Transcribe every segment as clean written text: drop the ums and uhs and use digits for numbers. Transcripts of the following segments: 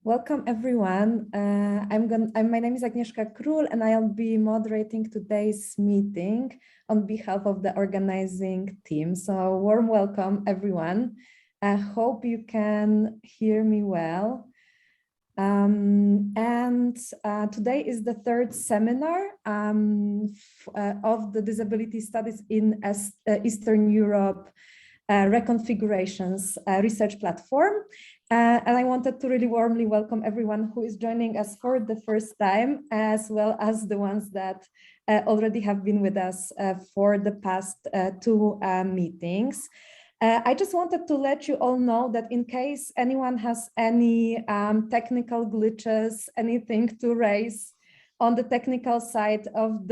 Welcome everyone. My name is Agnieszka Król and I'll be moderating today's meeting on behalf of the organizing team. So warm welcome everyone. I hope you can hear me well. Today is the third seminar of the Disability Studies in Eastern Europe Reconfigurations research platform. And I wanted to really warmly welcome everyone who is joining us for the first time, as well as the ones that already have been with us for the past two meetings. I just wanted to let you all know that in case anyone has any technical glitches, anything to raise on the technical side of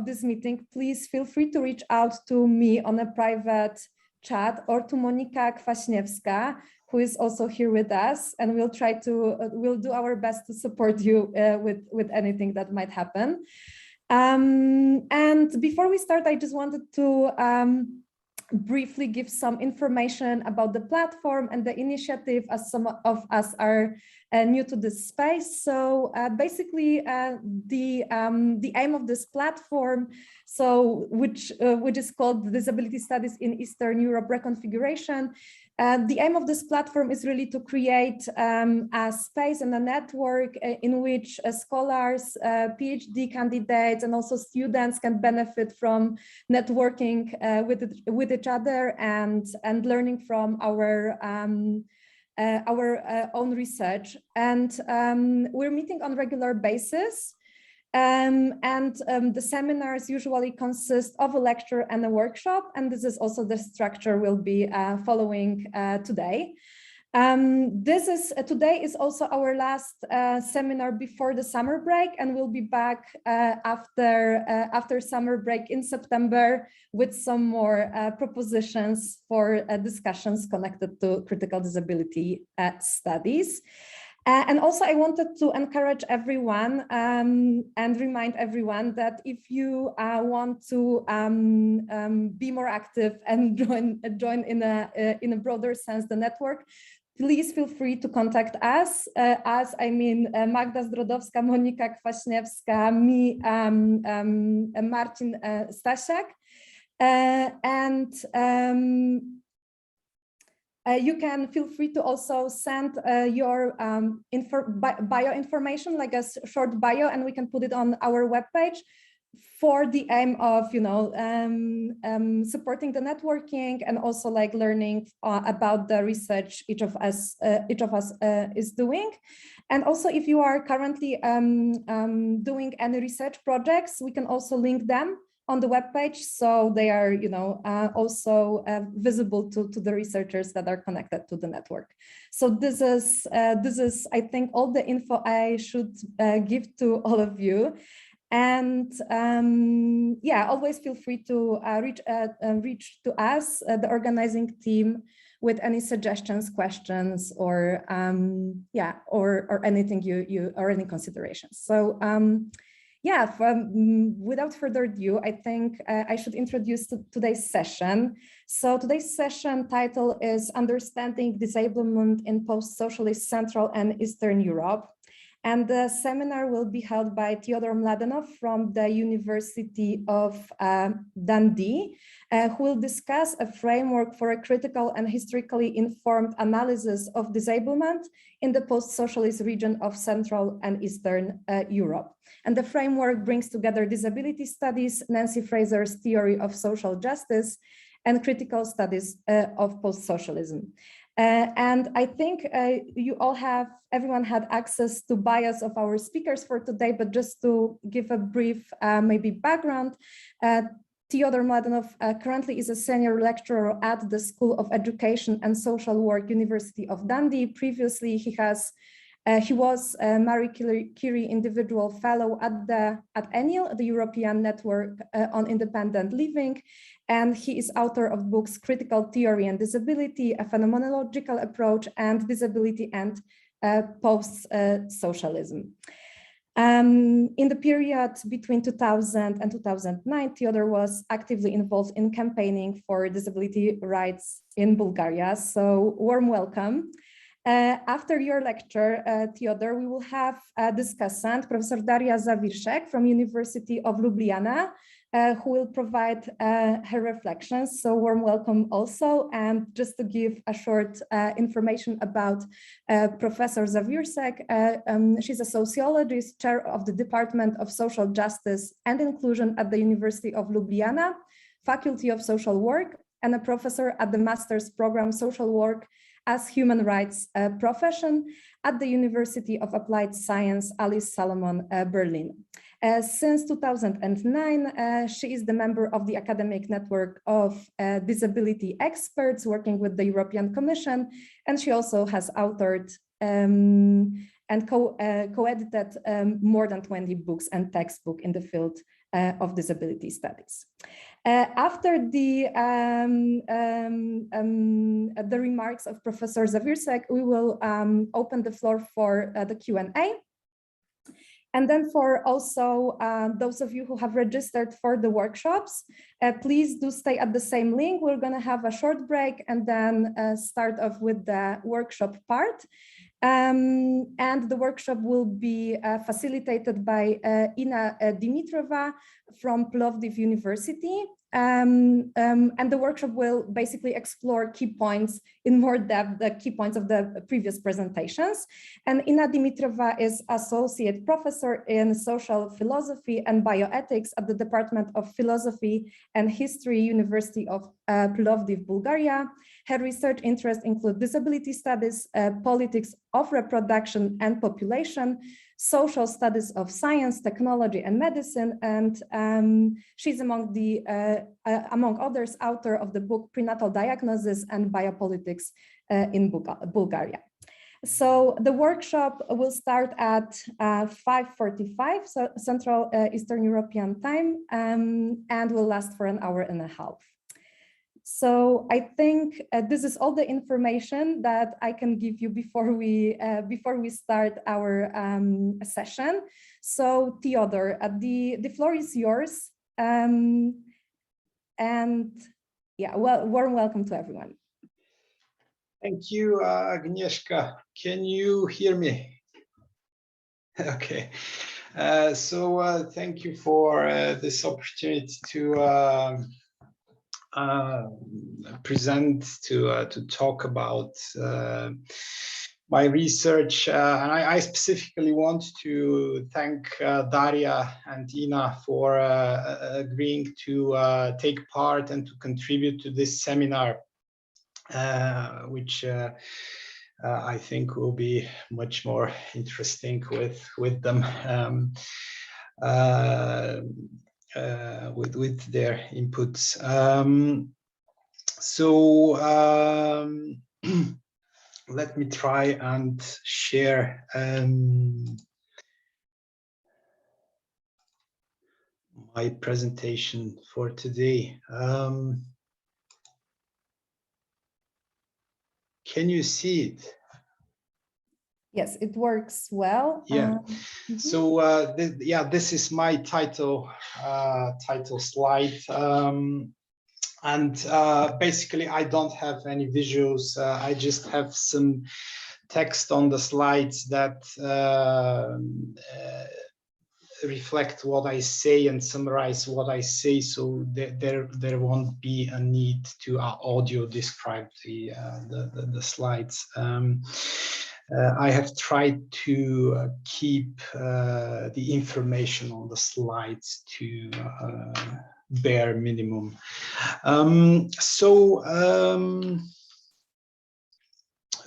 this meeting, please feel free to reach out to me on a private chat or to Monika Kwaśniewska, who is also here with us, and we'll do our best to support you with anything that might happen. And before we start, I just wanted to briefly give some information about the platform and the initiative, as some of us are new to this space. So basically, the aim of this platform, which is called Disability Studies in Eastern Europe Reconfiguration. The aim of this platform is really to create a space and a network in which scholars, PhD candidates, and also students can benefit from networking with each other and learning from our own research. And we're meeting on a regular basis. The seminars usually consist of a lecture and a workshop, and this is also the structure we'll be following today. Today is also our last seminar before the summer break, and we'll be back after summer break in September with some more propositions for discussions connected to critical disability studies. And also I wanted to encourage everyone and remind everyone that if you want to be more active and join in a broader sense the network, please feel free to contact us. Magda Zdrodowska, Monika Kwaśniewska, me, Marcin Stasiak, you can feel free to also send your bio information, like a short bio, and we can put it on our webpage for the aim of, supporting the networking and also like learning about the research each of us is doing. And also, if you are currently doing any research projects, we can also link them on the webpage, so they are, also visible to the researchers that are connected to the network. So this is, I think, all the info I should give to all of you. And always feel free to reach to us, the organizing team, with any suggestions, questions, or or anything or any considerations. So. Without further ado, I think I should introduce today's session. So today's session title is Understanding Disablement in Post-Socialist Central and Eastern Europe. And the seminar will be held by Teodor Mladenov from the University of Dundee, who will discuss a framework for a critical and historically informed analysis of disablement in the post-socialist region of Central and Eastern Europe. And the framework brings together disability studies, Nancy Fraser's theory of social justice, and critical studies of post-socialism. And I think everyone had access to bios of our speakers for today, but just to give a brief maybe background, Teodor Mladenov currently is a senior lecturer at the School of Education and Social Work, University of Dundee. Previously, he was a Marie Curie Individual Fellow at ENIL, the European Network on Independent Living, and he is author of books Critical Theory and Disability, a Phenomenological Approach, and Disability and Post-Socialism. In the period between 2000 and 2009, Teodor was actively involved in campaigning for disability rights in Bulgaria, so warm welcome. After your lecture, Teodor, we will have a discussant, Professor Darja Zaviršek from University of Ljubljana, who will provide her reflections. So warm welcome also. And just to give a short information about Professor Zaviršek, she's a sociologist, chair of the Department of Social Justice and Inclusion at the University of Ljubljana, Faculty of Social Work, and a professor at the master's program Social Work as Human Rights Profession at the University of Applied Science, Alice Salomon, Berlin. Since 2009, she is the member of the academic network of disability experts working with the European Commission, and she also has authored and co-edited more than 20 books and textbooks in the field of disability studies. After the remarks of Professor Zaviršek, we will open the floor for the Q&A. And then for also those of you who have registered for the workshops, please do stay at the same link. We're going to have a short break and then start off with the workshop part. And the workshop will be facilitated by Ina Dimitrova from Plovdiv University. And the workshop will basically explore key points in more depth, the key points of the previous presentations. And Ina Dimitrova is associate professor in social philosophy and bioethics at the Department of Philosophy and History, University of Plovdiv, Bulgaria. Her research interests include disability studies, politics of reproduction and population, social studies of science, technology, and medicine, and she's among others, author of the book Prenatal Diagnosis and Biopolitics in Bulgaria. So the workshop will start at 5:45, so Central Eastern European time, and will last for an hour and a half. So I think this is all the information that I can give you before we start our session. So Teodor, the floor is yours, and yeah, well, warm welcome to everyone. Thank you, Agnieszka. Can you hear me? Okay. Thank you for this opportunity to present, to talk about my research, and I specifically want to thank Daria and Ina for agreeing to take part and to contribute to this seminar, which I think will be much more interesting with them. With their inputs. Let me try and share my presentation for today. Can you see it? Yes, it works well. Yeah. So this is my title slide, and basically I don't have any visuals. I just have some text on the slides that reflect what I say and summarize what I say. So there won't be a need to audio describe the slides. I have tried to keep the information on the slides to bare minimum.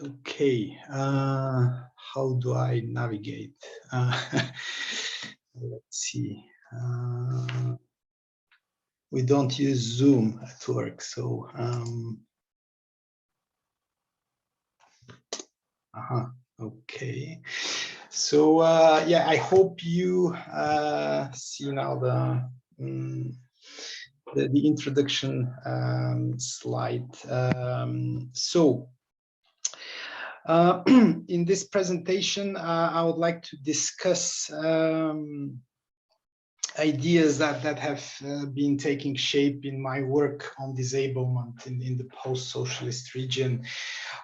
Okay, how do I navigate? Let's see. We don't use Zoom at work, so okay. So yeah, I hope you see now the introduction slide. In this presentation, I would like to discuss ideas that have been taking shape in my work on disablement in the post-socialist region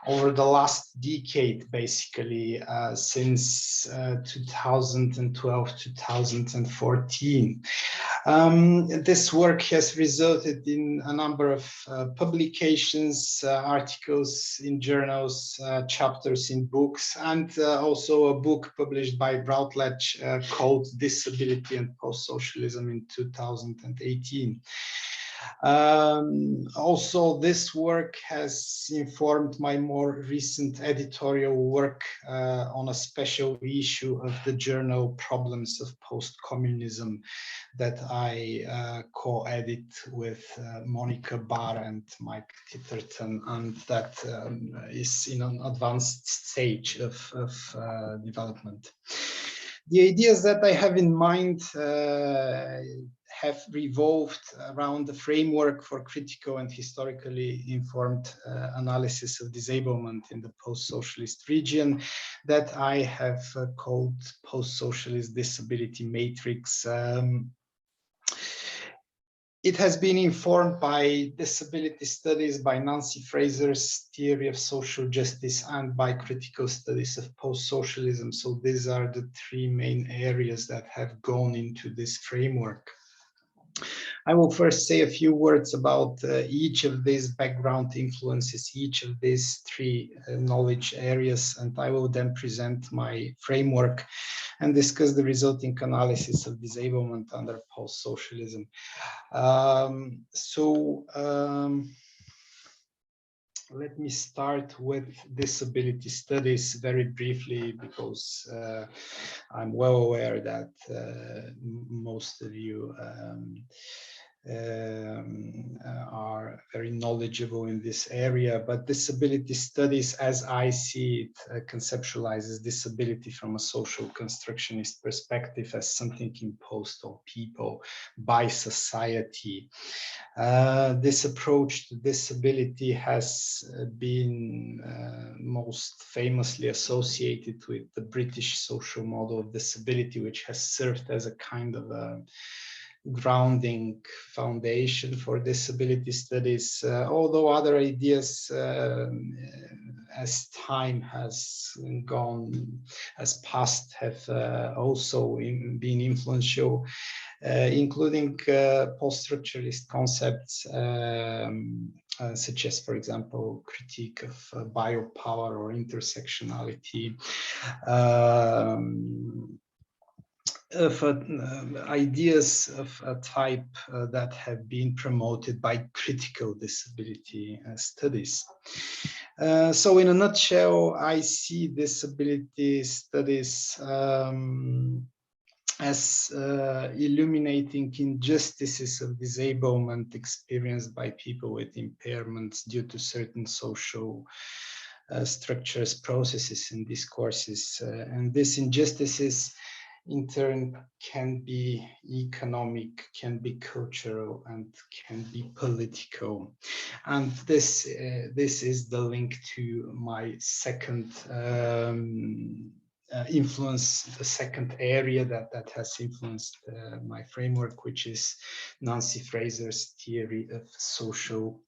over the last decade, basically since 2012, 2014. This work has resulted in a number of publications, articles in journals, chapters in books, and also a book published by Routledge called Disability and Post-Socialism in 2018. Also, this work has informed my more recent editorial work on a special issue of the journal Problems of Post-Communism that I co-edit with Monica Barr and Mike Titterton, and that is in an advanced stage of development. The ideas that I have in mind have revolved around the framework for critical and historically informed analysis of disablement in the post-socialist region that I have called Post-Socialist Disability Matrix. It has been informed by disability studies, by Nancy Fraser's theory of social justice, and by critical studies of post-socialism. So these are the three main areas that have gone into this framework. I will first say a few words about each of these background influences, each of these three knowledge areas, and I will then present my framework and discuss the resulting analysis of disablement under post-socialism. Let me start with disability studies very briefly, because I'm well aware that most of you are very knowledgeable in this area, but disability studies, as I see it, conceptualizes disability from a social constructionist perspective as something imposed on people by society. This approach to disability has been most famously associated with the British social model of disability, which has served as a kind of a grounding foundation for disability studies, although other ideas as time has passed have also been influential, including post-structuralist concepts such as, for example, critique of biopower or intersectionality, of ideas of a type that have been promoted by critical disability studies. So in a nutshell, I see disability studies as illuminating injustices of disablement experienced by people with impairments due to certain social structures, processes, and discourses. And these injustices in turn can be economic, can be cultural, and can be political. And this is the link to my second influence, the second area that has influenced my framework, which is Nancy Fraser's theory of social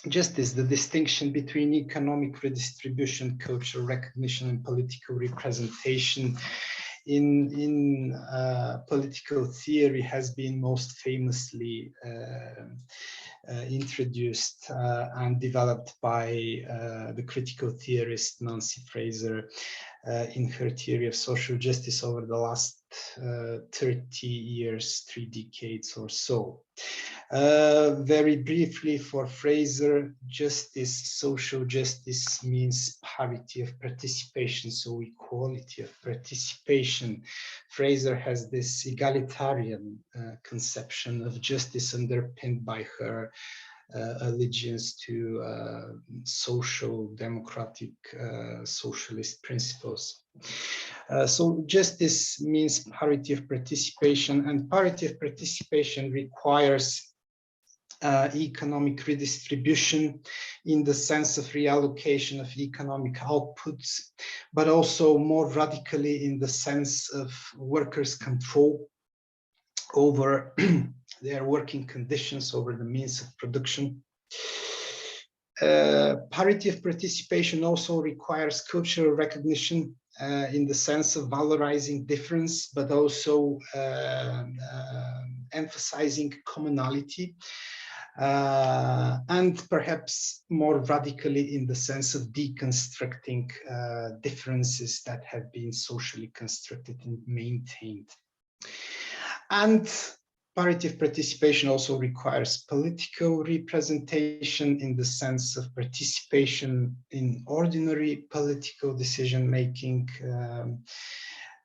justice, the distinction between economic redistribution, cultural recognition, and political representation in political theory has been most famously introduced and developed by the critical theorist Nancy Fraser in her theory of social justice over the last 30 years, 3 decades or so. Very briefly, for Fraser, justice, social justice means parity of participation, so equality of participation. Fraser has this egalitarian conception of justice underpinned by her allegiance to social, democratic, socialist principles. So justice means parity of participation, and parity of participation requires economic redistribution in the sense of reallocation of economic outputs, but also more radically in the sense of workers' control over their working conditions, over the means of production. Parity of participation also requires cultural recognition in the sense of valorizing difference, but also emphasizing commonality, and perhaps more radically in the sense of deconstructing differences that have been socially constructed and maintained. And parity of participation also requires political representation in the sense of participation in ordinary political decision-making,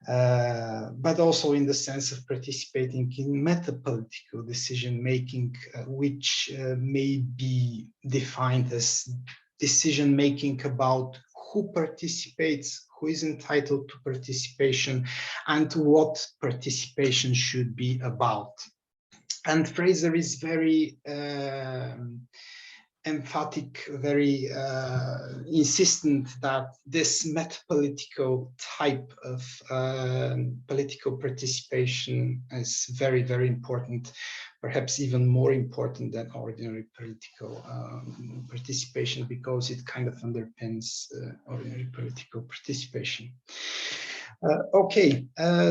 but also in the sense of participating in meta-political decision-making, which may be defined as decision-making about who participates, who is entitled to participation, and what participation should be about. And Fraser is very emphatic, very insistent that this meta-political type of political participation is very, very important, perhaps even more important than ordinary political participation, because it kind of underpins ordinary political participation.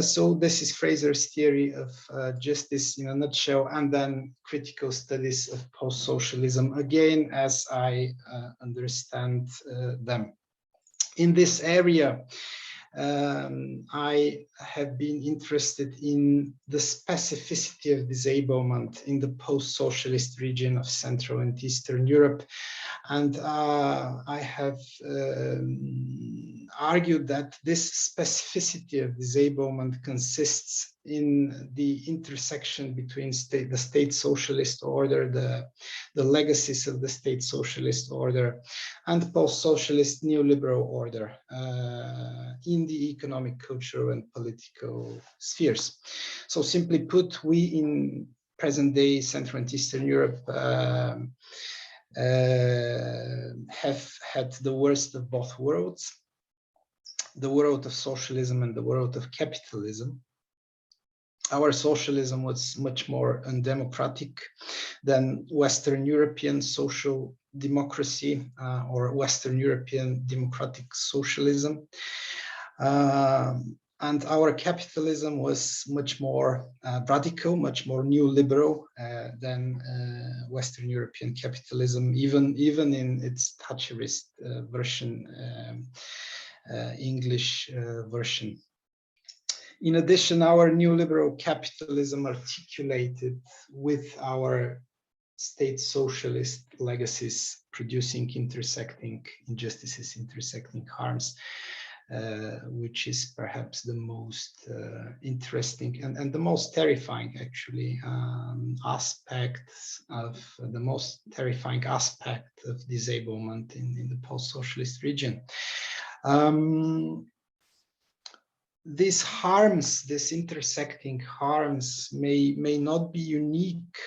So this is Fraser's theory of justice in a nutshell, and then critical studies of post-socialism, again, as I understand them. In this area, I have been interested in the specificity of disablement in the post-socialist region of Central and Eastern Europe. And I have argued that this specificity of disablement consists in the intersection between the state socialist order, the legacies of the state socialist order, and post-socialist neoliberal order in the economic, cultural, and political spheres. So simply put, we in present-day Central and Eastern Europe have had the worst of both worlds, the world of socialism and the world of capitalism. Our socialism was much more undemocratic than Western European social democracy or Western European democratic socialism. And our capitalism was much more radical, much more neoliberal than Western European capitalism, even in its Thatcherist version, English version. In addition, our neoliberal capitalism articulated with our state socialist legacies, producing intersecting injustices, intersecting harms, which is perhaps the most interesting and the most terrifying, actually, aspect of disablement in the post-socialist region. These harms, these intersecting harms may not be unique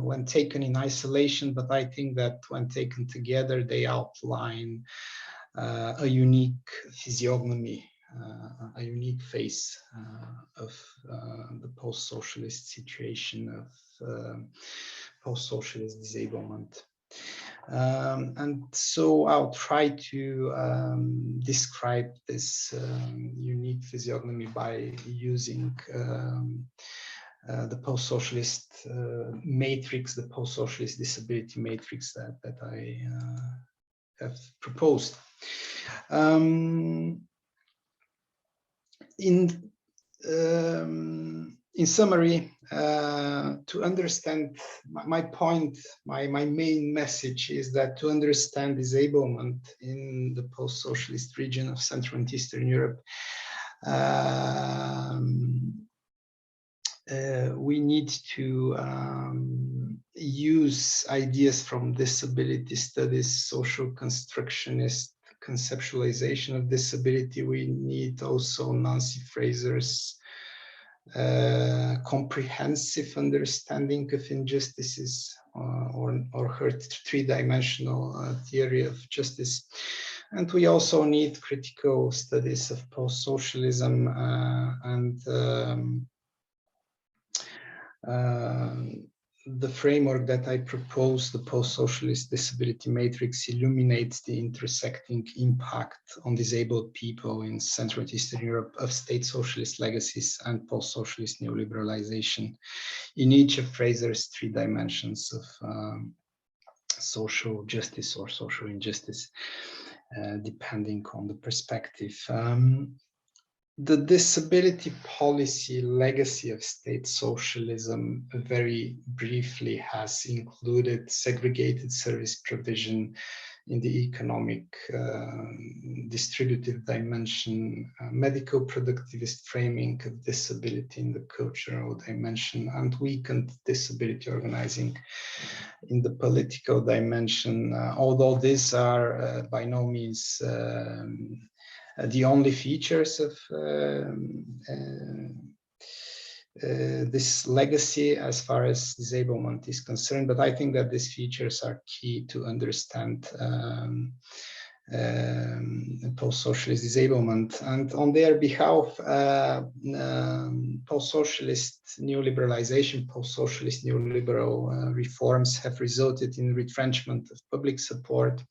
when taken in isolation, but I think that when taken together, they outline a unique physiognomy, a unique face of the post-socialist situation, of post-socialist disablement. And so I'll try to describe this unique physiognomy by using the post-socialist matrix, the post-socialist disability matrix that I have proposed. In summary, to understand my point, my main message is that to understand disablement in the post-socialist region of Central and Eastern Europe, we need to use ideas from disability studies, social constructionist conceptualization of disability. We need also Nancy Fraser's comprehensive understanding of injustices, or her three-dimensional theory of justice. And we also need critical studies of post-socialism and The framework that I propose, the post-socialist disability matrix, illuminates the intersecting impact on disabled people in Central and Eastern Europe of state socialist legacies and post-socialist neoliberalization in each of Fraser's three dimensions of social justice or social injustice, depending on the perspective. The disability policy legacy of state socialism, very briefly, has included segregated service provision in the economic distributive dimension, medical-productivist framing of disability in the cultural dimension, and weakened disability organizing in the political dimension, although these are by no means the only features of this legacy as far as disablement is concerned, but I think that these features are key to understand post-socialist disablement. And on their behalf, post-socialist neoliberalization, post-socialist neoliberal reforms have resulted in retrenchment of public support,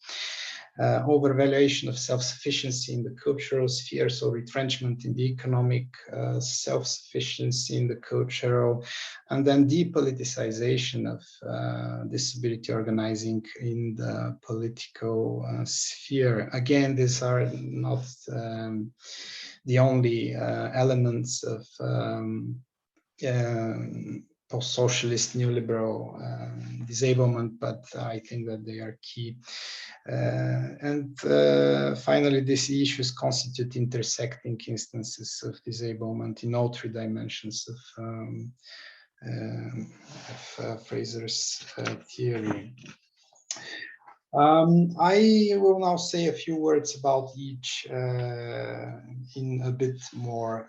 overvaluation of self-sufficiency in the cultural sphere, so retrenchment in the economic, self-sufficiency in the cultural, and then depoliticization of disability organizing in the political sphere. Again, these are not the only elements of post-socialist neoliberal disablement, but I think that they are key. Finally, these issues constitute intersecting instances of disablement in all three dimensions of Fraser's theory. I will now say a few words about each in a bit more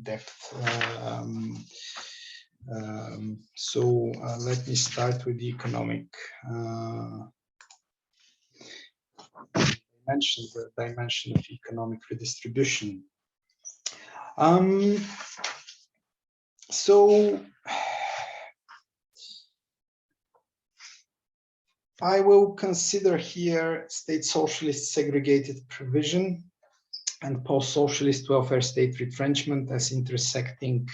depth. Let me start with the economic dimension of economic redistribution. I will consider here state socialist segregated provision and post-socialist welfare state retrenchment as intersecting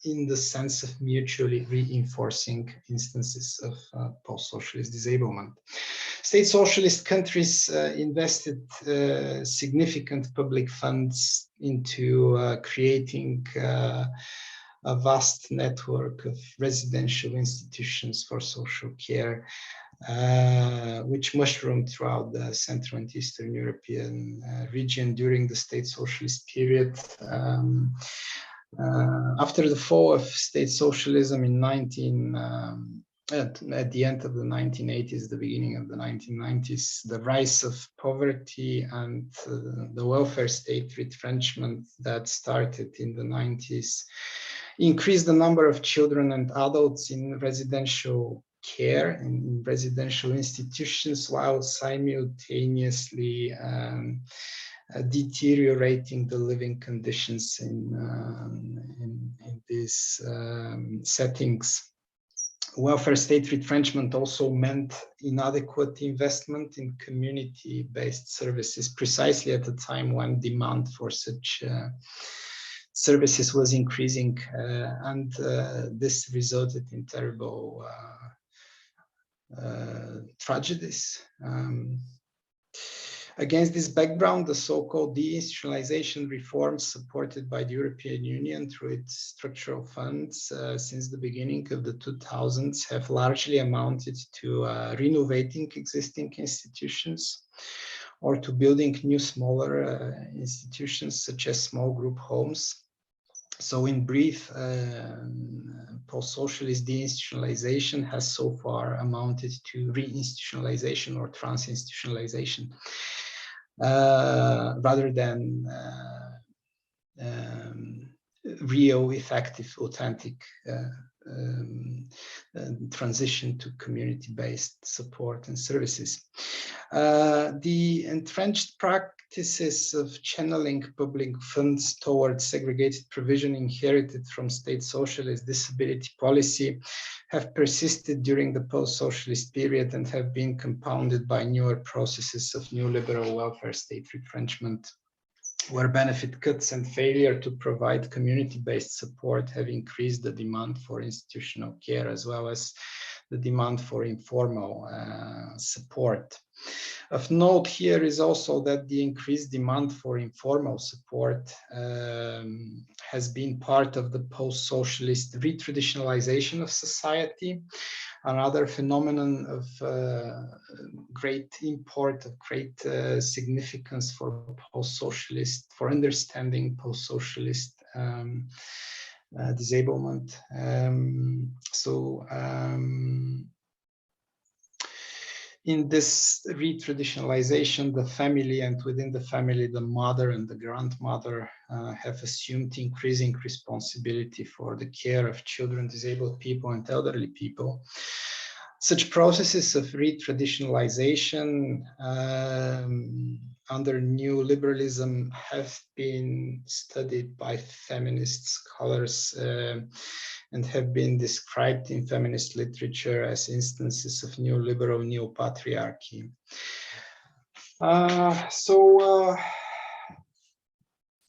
in the sense of mutually reinforcing instances of post-socialist disablement. State socialist countries invested significant public funds into creating a vast network of residential institutions for social care, which mushroomed throughout the Central and Eastern European region during the state socialist period. After the fall of state socialism in at the end of the 1980s, the beginning of the 1990s, the rise of poverty and the welfare state retrenchment that started in the 90s increased the number of children and adults in residential care in residential institutions, while simultaneously deteriorating the living conditions in these settings. Welfare state retrenchment also meant inadequate investment in community-based services, precisely at a time when demand for such services was increasing, and this resulted in terrible tragedies. Against this background, the so-called deinstitutionalization reforms supported by the European Union through its structural funds since the beginning of the 2000s have largely amounted to renovating existing institutions or to building new smaller institutions such as small group homes. So in brief, post-socialist deinstitutionalization has so far amounted to reinstitutionalization or transinstitutionalization, rather than real, effective, authentic transition to community-based support and services. The entrenched practices of channeling public funds towards segregated provision inherited from state socialist disability policy have persisted during the post-socialist period and have been compounded by newer processes of neoliberal welfare state retrenchment, where benefit cuts and failure to provide community-based support have increased the demand for institutional care, as well as the demand for informal support. Of note here is also that the increased demand for informal support has been part of the post-socialist retraditionalization of society, another phenomenon of great import, of great significance for post-socialist, for understanding post-socialist disablement. In this retraditionalization, the family, and within the family, the mother and the grandmother have assumed increasing responsibility for the care of children, disabled people, and elderly people. Such processes of retraditionalization under neoliberalism have been studied by feminist scholars and have been described in feminist literature as instances of neoliberal neo-patriarchy.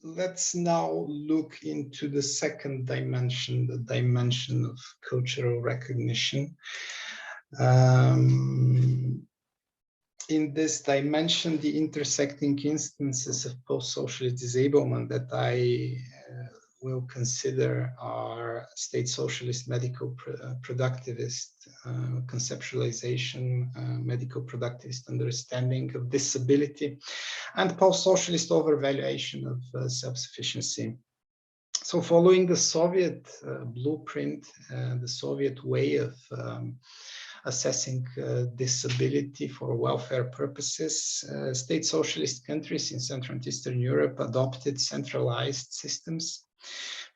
Let's now look into the second dimension, the dimension of cultural recognition. In this dimension, the intersecting instances of post-socialist disablement that I will consider are state socialist medical-productivist conceptualization, medical-productivist understanding of disability, and post-socialist overvaluation of self-sufficiency. So following the Soviet blueprint, the Soviet way of assessing disability for welfare purposes, state socialist countries in Central and Eastern Europe adopted centralized systems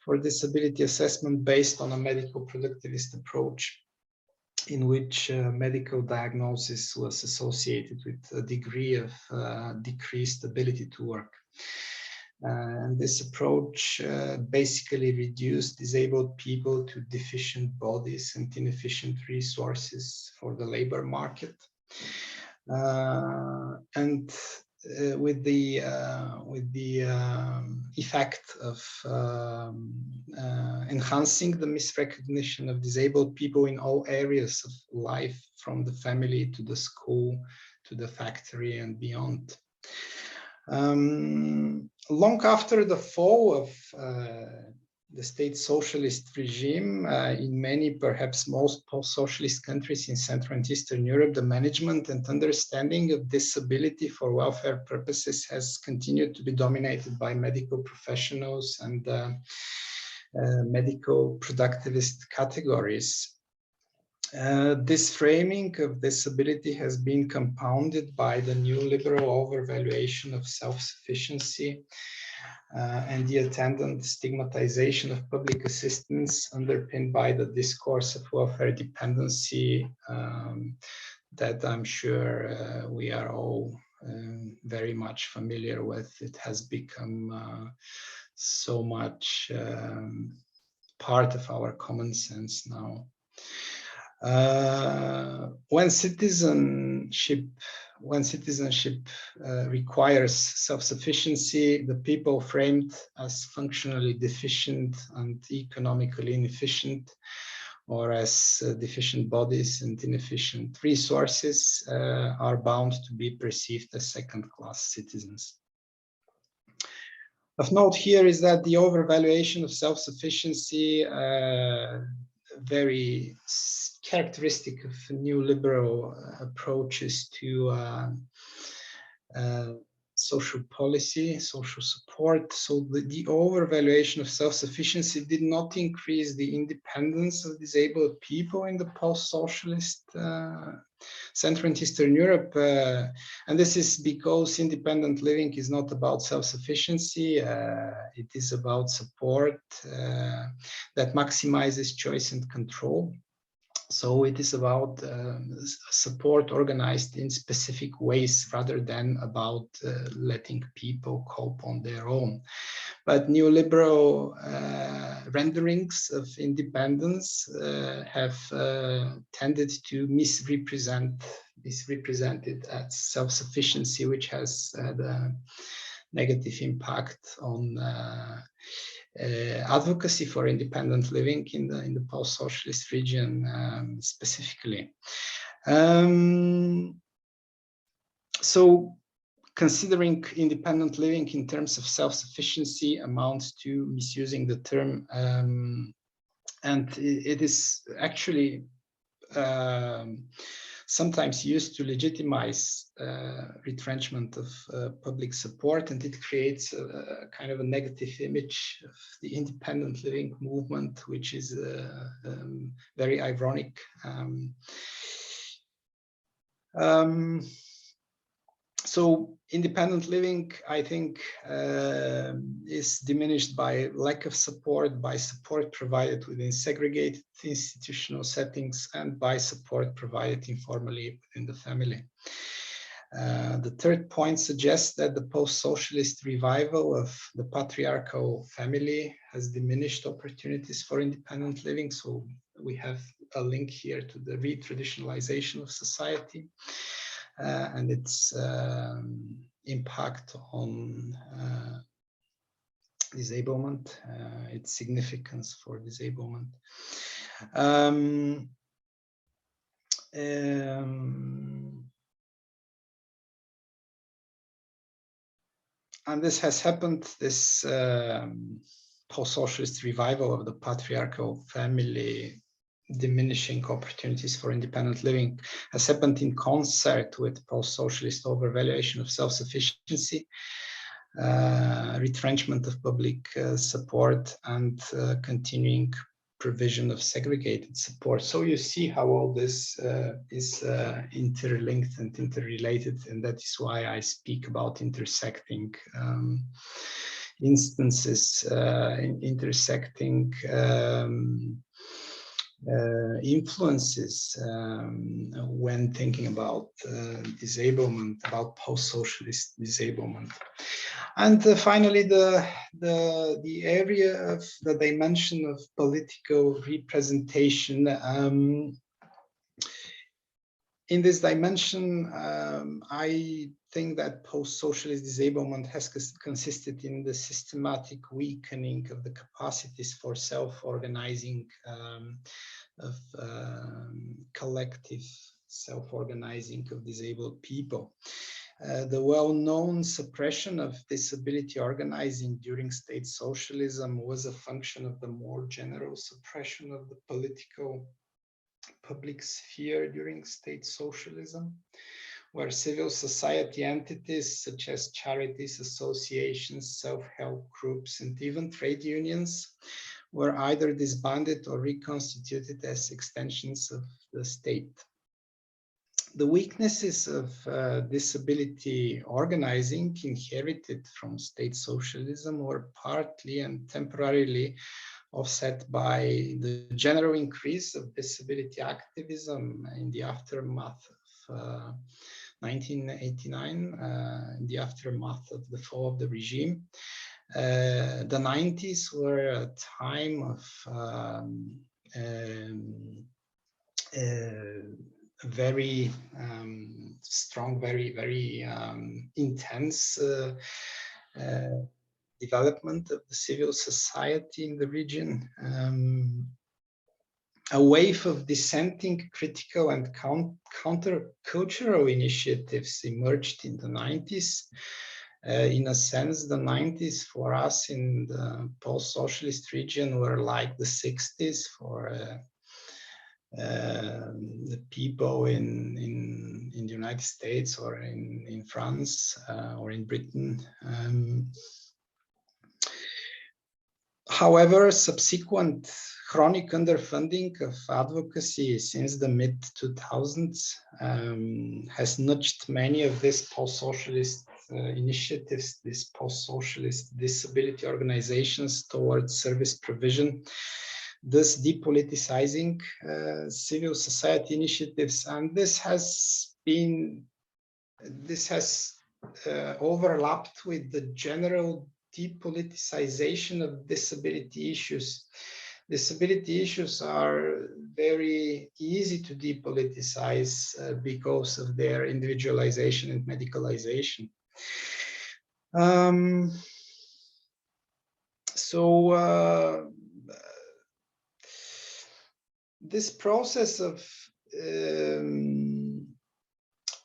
for disability assessment based on a medical productivist approach, in which medical diagnosis was associated with a degree of decreased ability to work. And this approach basically reduced disabled people to deficient bodies and inefficient resources for the labor market. With the effect of enhancing the misrecognition of disabled people in all areas of life, from the family to the school to the factory and beyond. Long after the fall of the state socialist regime, in many, perhaps most post-socialist countries in Central and Eastern Europe, the management and understanding of disability for welfare purposes has continued to be dominated by medical professionals and medical productivist categories. This framing of disability has been compounded by the neoliberal overvaluation of self-sufficiency and the attendant stigmatization of public assistance, underpinned by the discourse of welfare dependency that I'm sure we are all very much familiar with. It has become so much part of our common sense now. When citizenship requires self-sufficiency, the people framed as functionally deficient and economically inefficient, or as deficient bodies and inefficient resources, are bound to be perceived as second-class citizens. Of note here is that the overvaluation of self-sufficiency, very characteristic of neoliberal approaches to social policy, social support. So the overvaluation of self-sufficiency did not increase the independence of disabled people in the post-socialist Central and Eastern Europe. And this is because independent living is not about self-sufficiency, it is about support that maximizes choice and control. So it is about support organized in specific ways rather than about letting people cope on their own. But neoliberal renderings of independence have tended to misrepresent it as self-sufficiency, which has had a negative impact on advocacy for independent living in the post-socialist region specifically. So considering independent living in terms of self-sufficiency amounts to misusing the term, and it is actually sometimes used to legitimize retrenchment of public support, and it creates a kind of a negative image of the independent living movement, which is very ironic. So independent living, I think, is diminished by lack of support, by support provided within segregated institutional settings, and by support provided informally within the family. The third point suggests that the post-socialist revival of the patriarchal family has diminished opportunities for independent living. So we have a link here to the re-traditionalization of society. And its impact on disablement, its significance for disablement. And this has happened, this post-socialist revival of the patriarchal family diminishing opportunities for independent living has happened in concert with post-socialist overvaluation of self-sufficiency, retrenchment of public support, and continuing provision of segregated support. So you see how all this is interlinked and interrelated, and that is why I speak about intersecting instances, intersecting influences when thinking about disablement, about post-socialist disablement. And finally, the area of the dimension of political representation. In this dimension, I think that post-socialist disablement has consisted in the systematic weakening of the capacities for self-organizing, of collective self-organizing of disabled people. The well-known suppression of disability organizing during state socialism was a function of the more general suppression of the political public sphere during state socialism, where civil society entities such as charities, associations, self-help groups, and even trade unions were either disbanded or reconstituted as extensions of the state. The weaknesses of disability organizing inherited from state socialism were partly and temporarily offset by the general increase of disability activism in the aftermath of 1989, in the aftermath of the fall of the regime. The 90s were a time of very strong, very intense development of the civil society in the region. A wave of dissenting, critical, and counter-cultural initiatives emerged in the 90s. In a sense, the 90s for us in the post-socialist region were like the 60s for the people in the United States or in France or in Britain. However, subsequent chronic underfunding of advocacy since the mid-2000s has nudged many of these post-socialist initiatives, these post-socialist disability organizations towards service provision, thus depoliticizing civil society initiatives. And this has overlapped with the general depoliticization of disability issues. Disability issues are very easy to depoliticize because of their individualization and medicalization. This process of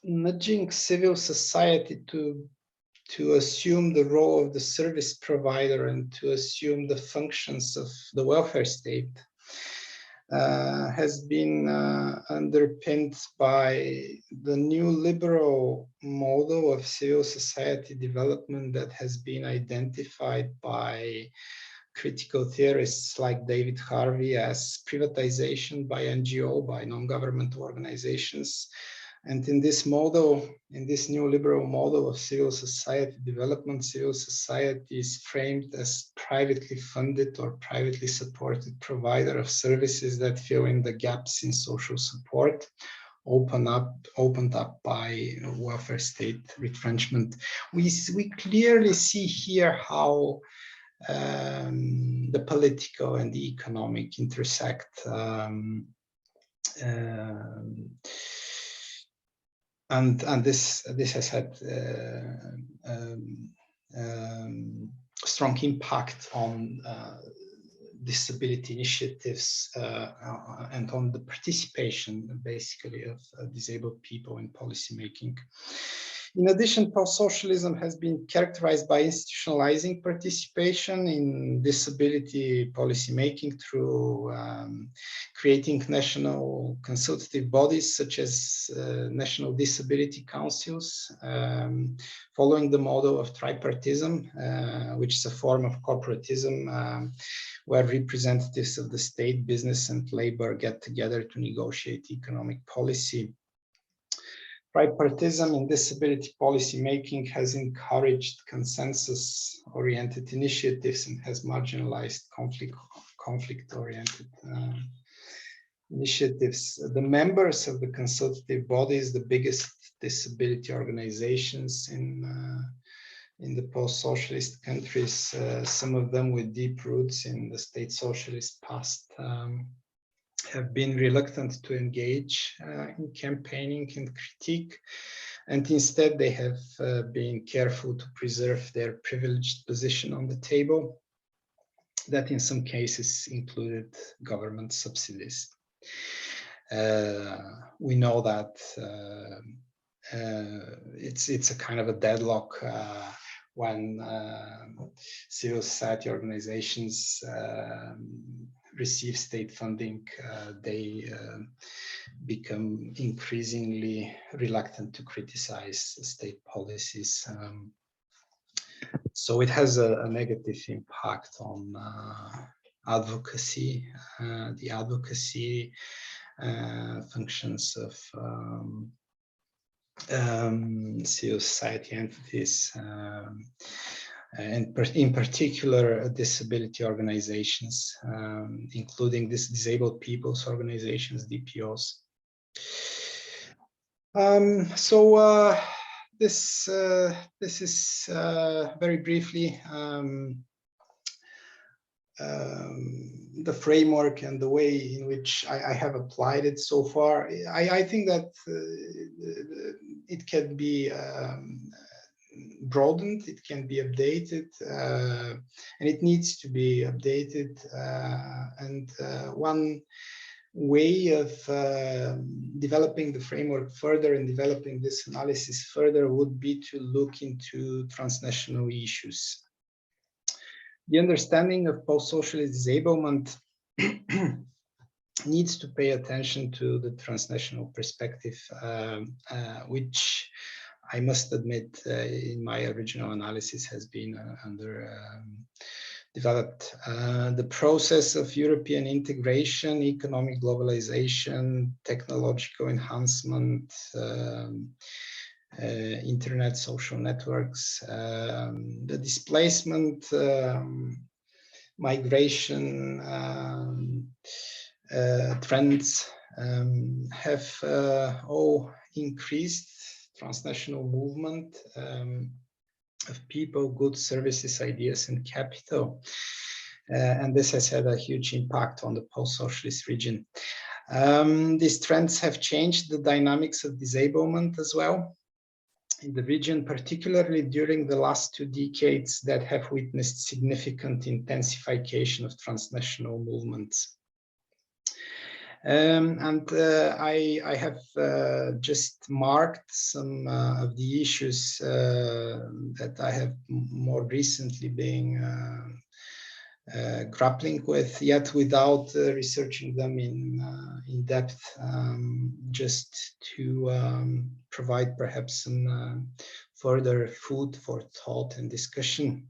nudging civil society to assume the role of the service provider and to assume the functions of the welfare state has been underpinned by the neoliberal model of civil society development that has been identified by critical theorists like David Harvey as privatization by NGO, by non-governmental organizations. And in this model, in this neoliberal model of civil society development, civil society is framed as privately funded or privately supported provider of services that fill in the gaps in social support, opened up by welfare state retrenchment. We clearly see here how the political and the economic intersect. And this has had strong impact on disability initiatives and on the participation, basically, of disabled people in policymaking. In addition, post-socialism has been characterized by institutionalizing participation in disability policymaking through creating national consultative bodies such as national disability councils, following the model of tripartism, which is a form of corporatism where representatives of the state, business, and labor get together to negotiate economic policy. Tripartism in disability policy making has encouraged consensus-oriented initiatives and has marginalized conflict-oriented initiatives. The members of the consultative bodies, the biggest disability organizations in the post-socialist countries, some of them with deep roots in the state socialist past, have been reluctant to engage in campaigning and critique, and instead they have been careful to preserve their privileged position on the table, that in some cases included government subsidies. We know that it's a kind of a deadlock when civil society organizations receive state funding, they become increasingly reluctant to criticize state policies. So it has a negative impact on advocacy, the advocacy functions of civil society entities, and in particular disability organizations, including disabled people's organizations, DPOs. This is very briefly the framework and the way in which I have applied it so far. I think that it can be broadened, it can be updated, and it needs to be updated. And one way of developing the framework further and developing this analysis further would be to look into transnational issues. The understanding of post-socialist disablement needs to pay attention to the transnational perspective, which I must admit in my original analysis has been developed. The process of European integration, economic globalization, technological enhancement, internet, social networks, the displacement, migration trends have all increased transnational movement of people, goods, services, ideas, and capital. And this has had a huge impact on the post-socialist region. These trends have changed the dynamics of disablement as well in the region, particularly during the last 2 decades that have witnessed significant intensification of transnational movements. I have just marked some of the issues that I have more recently been grappling with, yet without researching them in depth, just to provide perhaps some further food for thought and discussion.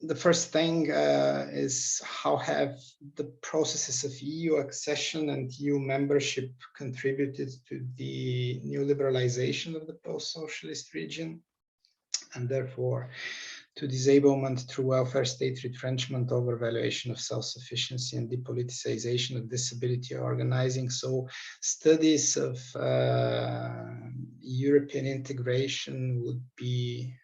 The first thing is how have the processes of EU accession and EU membership contributed to the neoliberalization of the post-socialist region, and therefore to disablement through welfare state, retrenchment, overvaluation of self-sufficiency, and depoliticisation of disability organizing. So studies of European integration would be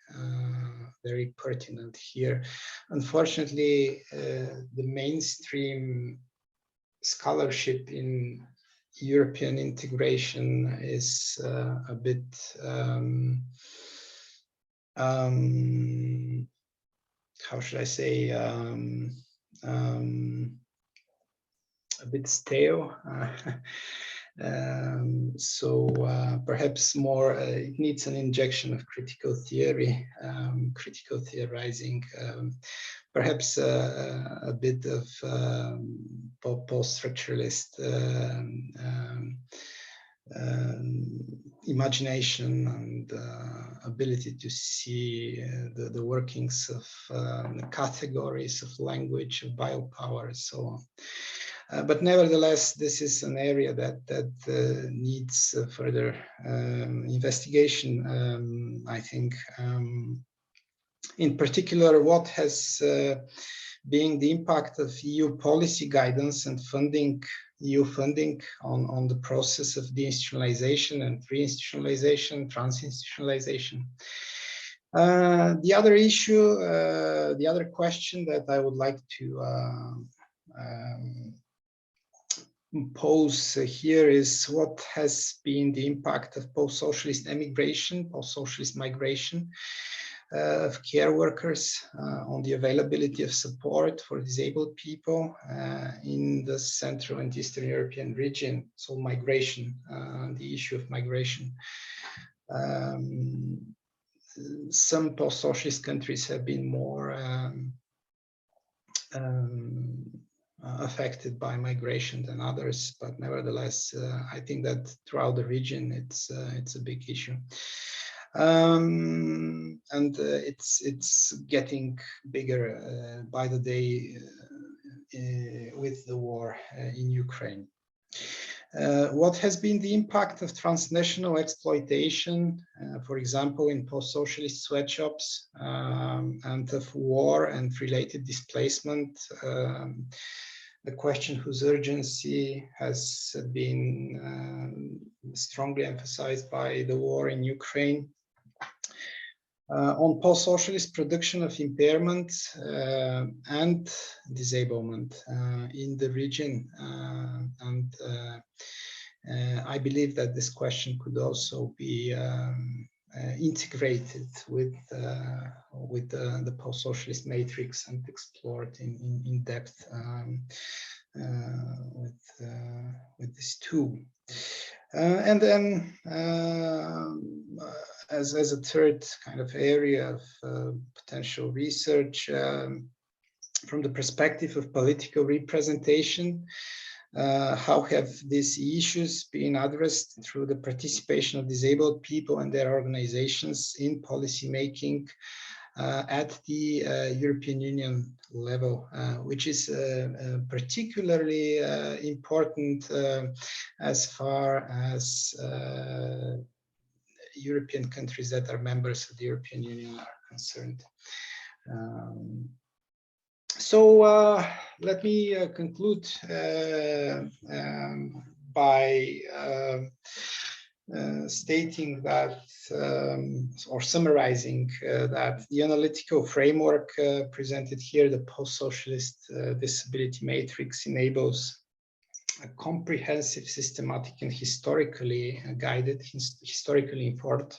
very pertinent here. Unfortunately, the mainstream scholarship in European integration is a bit how should I say, a bit stale. Perhaps more, it needs an injection of critical theory, critical theorizing, perhaps a bit of post-structuralist imagination and ability to see the workings of the categories of language, of biopower, and so on. But nevertheless, this is an area that needs further investigation, I think. In particular, what has been the impact of EU policy guidance and funding, EU funding on the process of deinstitutionalization and reinstitutionalization, transinstitutionalization. The other issue, the other question that I would like to pose here is what has been the impact of post-socialist emigration, post-socialist migration of care workers on the availability of support for disabled people in the Central and Eastern European region. So migration, the issue of migration. Some post-socialist countries have been more affected by migration than others, but nevertheless, I think that throughout the region, it's a big issue. And it's getting bigger by the day with the war in Ukraine. What has been the impact of transnational exploitation, for example, in post-socialist sweatshops, and of war and related displacement, a question whose urgency has been strongly emphasized by the war in Ukraine. On post-socialist production of impairment and disablement in the region. I believe that this question could also be integrated with the post-socialist matrix and explored in depth with this tool. And then as a third kind of area of potential research, from the perspective of political representation. How have these issues been addressed through the participation of disabled people and their organizations in policy making at the European Union level, which is particularly important as far as European countries that are members of the European Union are concerned. So let me conclude by stating that, or summarizing that the analytical framework presented here, the post-socialist disability matrix, enables a comprehensive, systematic, and historically guided, historically informed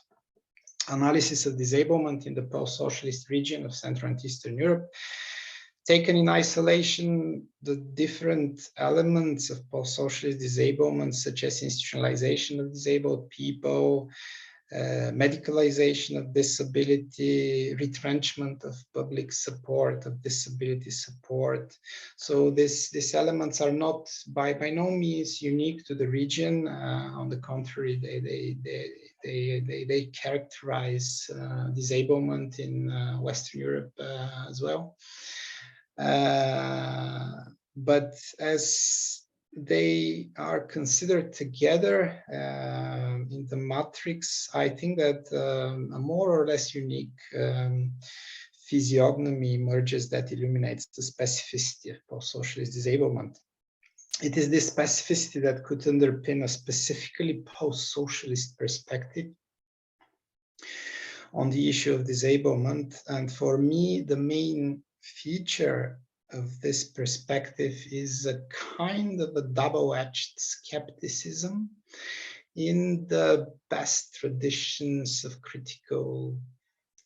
analysis of disablement in the post-socialist region of Central and Eastern Europe. Taken in isolation, the different elements of post-socialist disablement, such as institutionalization of disabled people, medicalization of disability, retrenchment of public support, of disability support. So these elements are not by no means unique to the region. On the contrary, they characterize disablement in Western Europe as well. But as they are considered together in the matrix, I think that a more or less unique physiognomy emerges that illuminates the specificity of post-socialist disablement. It is this specificity that could underpin a specifically post-socialist perspective on the issue of disablement. And for me, the main feature of this perspective is a kind of a double-edged skepticism in the best traditions of critical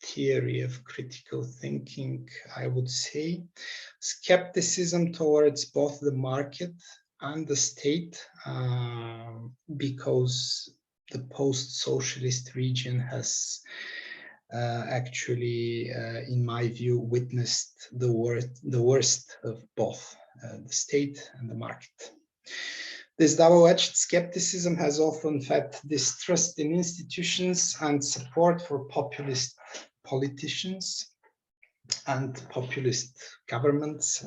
theory, of critical thinking, I would say. Skepticism towards both the market and the state, because the post-socialist region has actually, in my view, witnessed the worst of both the state and the market. This double-edged skepticism has often fed distrust in institutions and support for populist politicians and populist governments.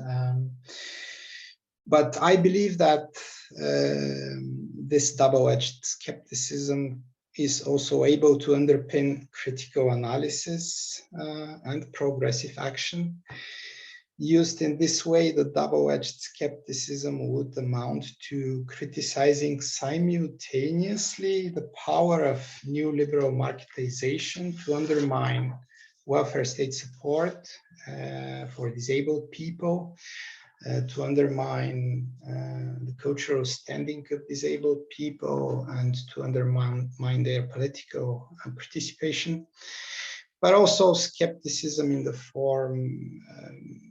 But I believe that this double-edged skepticism is also able to underpin critical analysis and progressive action. Used in this way, the double-edged skepticism would amount to criticizing simultaneously the power of neoliberal marketization to undermine welfare state support for disabled people, to undermine the cultural standing of disabled people, and to undermine their political participation, but also skepticism in the form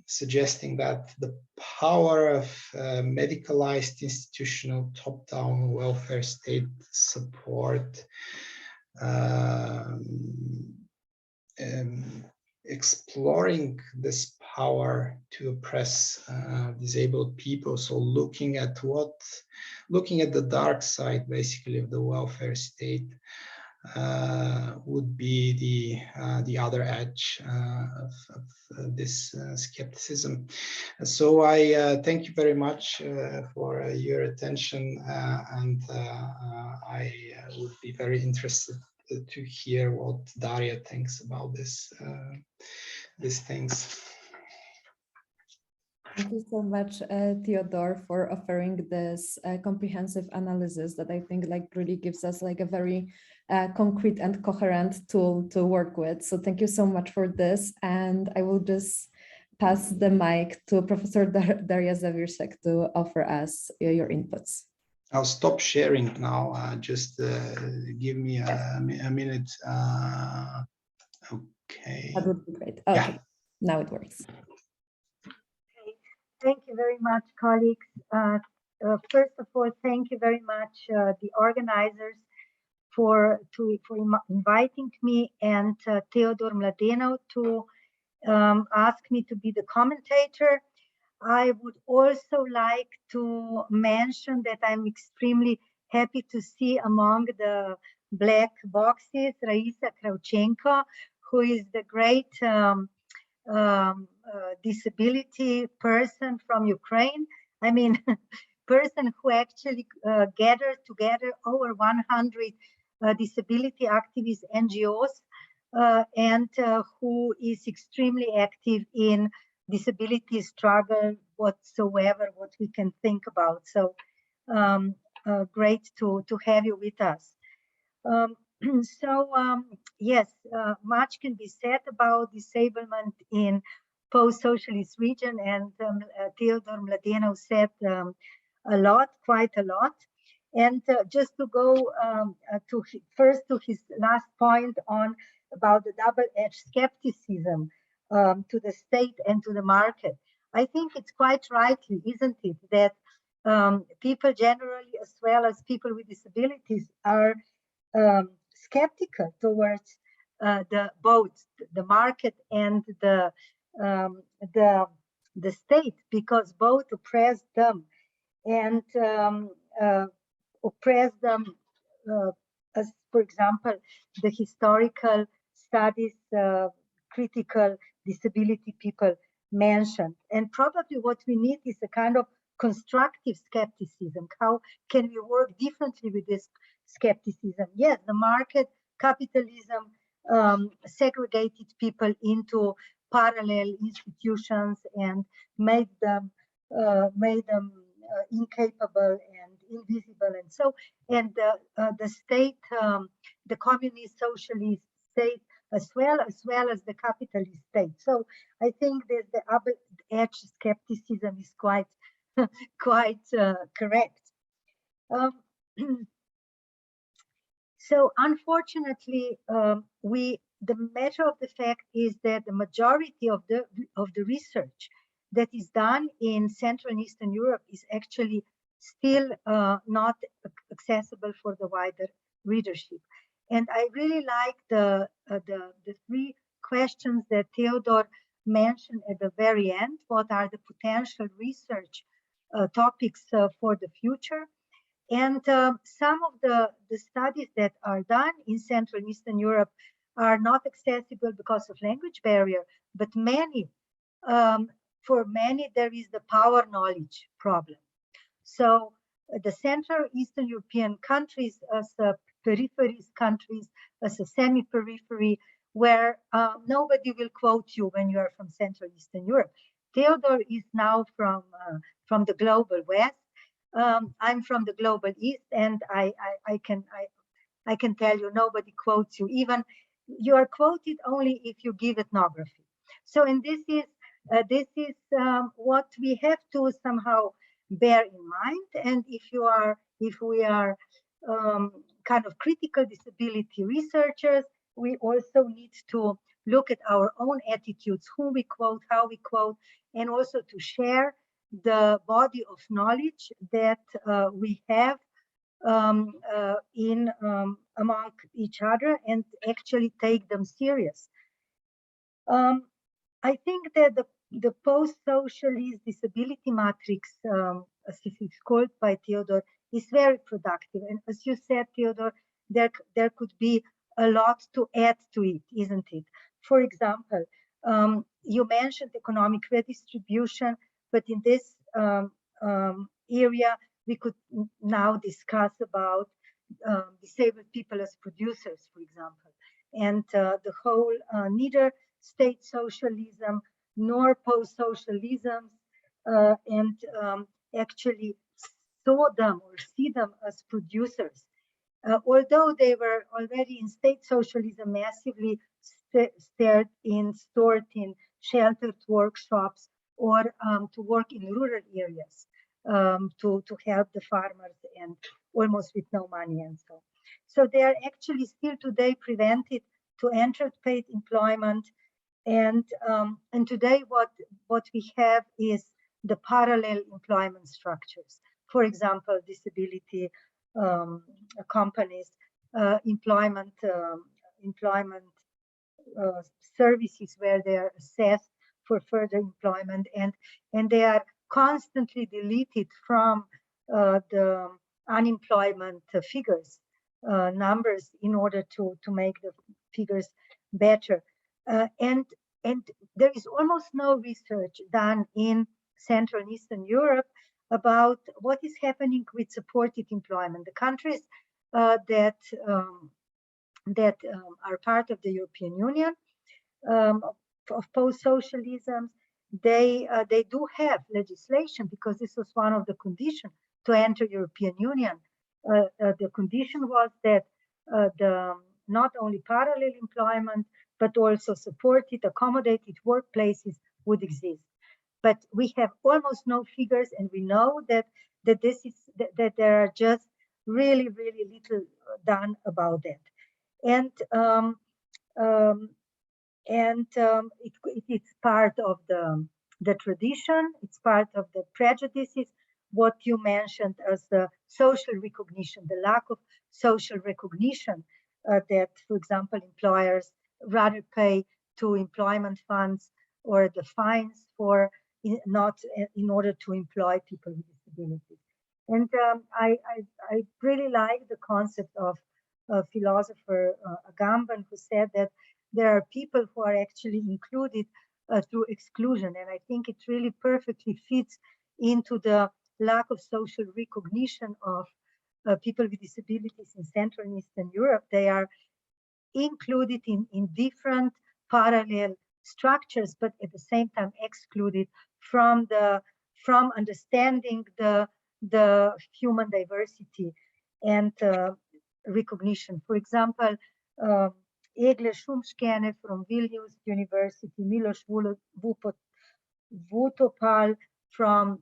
suggesting that the power of medicalized institutional top-down welfare state support exploring this power to oppress disabled people. So looking at the dark side, basically, of the welfare state would be the other edge of this skepticism. So I thank you very much for your attention, and I would be very interested to hear what Daria thinks about these things. Thank you so much, Teodor, for offering this comprehensive analysis that I think really gives us a very concrete and coherent tool to work with. So thank you so much for this. And I will just pass the mic to Professor Darja Zaviršek to offer us your inputs. I'll stop sharing now. Just give me a minute. Okay. That would be great. Okay, yeah. Now it works. Thank you very much, colleagues. First of all, thank you very much, the organizers, for inviting me, and Teodor Mladenov to asked me to be the commentator. I would also like to mention that I'm extremely happy to see among the black boxes Raisa Kravchenko, who is the great disability person from Ukraine. I mean, person who actually gathered together over 100 disability activist NGOs and who is extremely active in disability struggle whatsoever, what we can think about. So great to have you with us. Yes, much can be said about disablement in post-socialist region, and Teodor Mladenov said a lot, quite a lot. And just to go first to his last point on about the double-edged skepticism to the state and to the market. I think it's quite rightly, isn't it, that people generally, as well as people with disabilities, are skeptical towards both the market and the state, because both oppress them and oppress them, as for example, the historical studies, critical disability people mentioned. And probably what we need is a kind of constructive skepticism. How can we work differently with this skepticism? Yes, the market, capitalism segregated people into parallel institutions and made them incapable and invisible, and so, and the state, the communist socialist state, as well as the capitalist state. So I think that the upper-edge skepticism is quite correct. So unfortunately, the matter of the fact is that the majority of the research that is done in Central and Eastern Europe is actually still not accessible for the wider readership. And I really like the three questions that Teodor mentioned at the very end. What are the potential research topics for the future? And some of the studies that are done in Central and Eastern Europe are not accessible because of language barrier, but many, for many, there is the power knowledge problem. So the Central Eastern European countries as peripheries countries, as a semi-periphery, where nobody will quote you when you are from Central Eastern Europe. Teodor is now from the global West. I'm from the global East, and I can tell you nobody quotes you. Even you are quoted only if you give ethnography. So, and this is what we have to somehow bear in mind. And if we are kind of critical disability researchers, we also need to look at our own attitudes, who we quote, how we quote, and also to share the body of knowledge that we have among each other, and actually take them serious. I think that the post-socialist disability matrix, as it is called by Teodor, is very productive. And as you said, Teodor, there could be a lot to add to it, isn't it? For example, you mentioned economic redistribution, but in this area, we could now discuss about disabled people as producers, for example, and the whole neither state socialism nor post-socialism, and actually saw them or see them as producers. Although they were already in state socialism, massively stored in sheltered workshops, or to work in rural areas to help the farmers, and almost with no money and so. So they are actually still today prevented to enter paid employment. And today what we have is the parallel employment structures. For example, disability companies, employment services where they are assessed for further employment, and they are constantly deleted from the unemployment figures numbers in order to make the figures better. And there is almost no research done in Central and Eastern Europe about what is happening with supported employment. The countries that are part of the European Union of post-socialism, they do have legislation, because this was one of the conditions to enter European Union. The condition was that not only parallel employment, but also supported, accommodated workplaces would exist. But we have almost no figures, and we know that there are just really little done about that. And it's part of the tradition, it's part of the prejudices, what you mentioned as the social recognition, the lack of social recognition that, for example, employers rather pay to employment funds or the fines for not in order to employ people with disabilities. And I really like the concept of philosopher Agamben, who said that there are people who are actually included through exclusion. And I think it really perfectly fits into the lack of social recognition of people with disabilities in Central and Eastern Europe. They are included in different parallel structures, but at the same time excluded from understanding the human diversity and recognition. For example, Egle Shumskene from Vilnius University, Miloš Vutopal from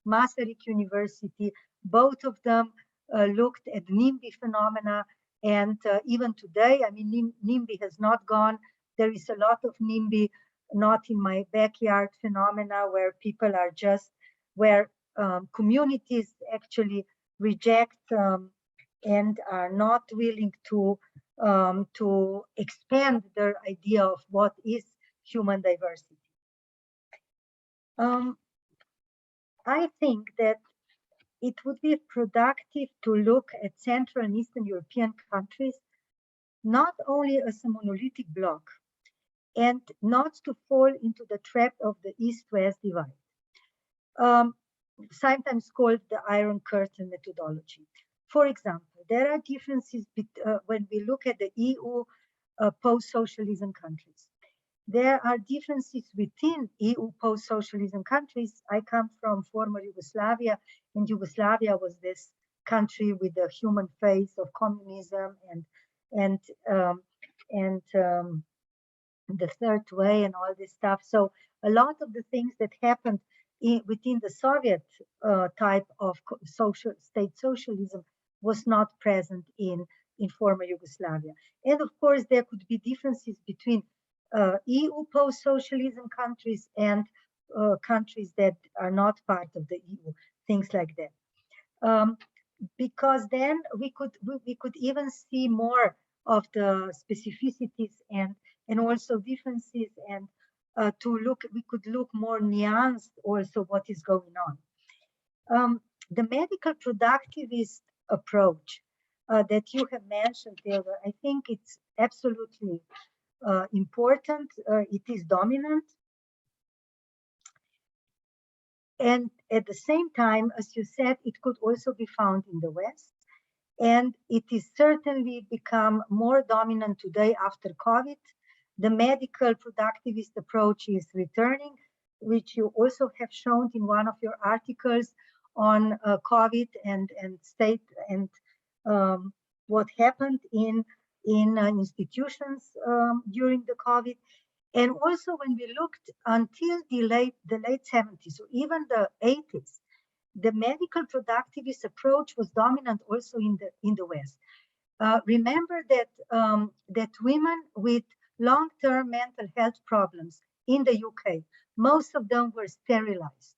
Masaryk University, both of them looked at NIMBY phenomena. And even today, I mean, NIMBY has not gone. There is a lot of NIMBY, not in my backyard phenomena, where people are just, where communities actually reject and are not willing to expand their idea of what is human diversity. I think that it would be productive to look at Central and Eastern European countries not only as a monolithic bloc, and not to fall into the trap of the East-West divide, sometimes called the Iron Curtain methodology. For example, there are differences when we look at the EU post-socialism countries. There are differences within EU post-socialism countries. I come from former Yugoslavia, and Yugoslavia was this country with the human face of communism and the third way and all this stuff. So a lot of the things that happened within the Soviet type of state socialism was not present in former Yugoslavia. And of course, there could be differences between EU post-socialism countries and countries that are not part of the EU, things like that. Because then we could even see more of the specificities and also differences, and we could look more nuanced also what is going on. The medical productivist approach that you have mentioned, Teodor, I think it's absolutely important. It is dominant. And at the same time, as you said, it could also be found in the West. And it is certainly become more dominant today after COVID. The medical productivist approach is returning, which you also have shown in one of your articles on COVID and state and what happened in institutions during the COVID. And also when we looked until the late 70s, or even the 80s, the medical productivist approach was dominant also in the West. Remember that women with long-term mental health problems in the UK, most of them were sterilized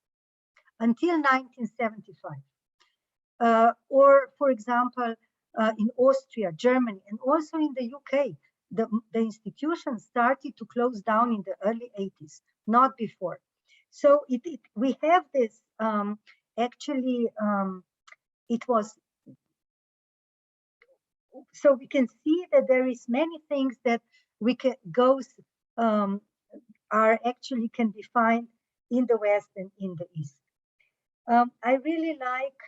until 1975. Or, for example, in Austria, Germany, and also in the UK, the institutions started to close down in the early 80s, not before. So we have this, it was, so we can see that there is many things that we can are actually can be found in the West and in the East. I really like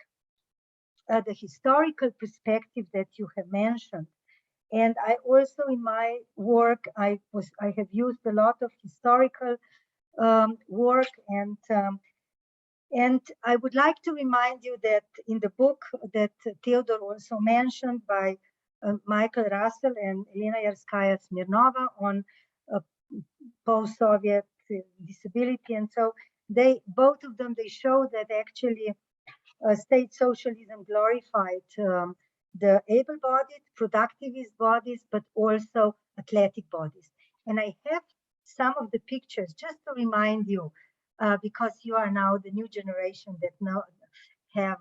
the historical perspective that you have mentioned. And I also, in my work, I have used a lot of historical work, and I would like to remind you that in the book that Teodor also mentioned by Michael Russell and Elena Yarskaya-Smirnova on post-Soviet disability, and so both of them show that actually state socialism glorified the able-bodied, productivist bodies, but also athletic bodies. And I have some of the pictures just to remind you, because you are now the new generation that now have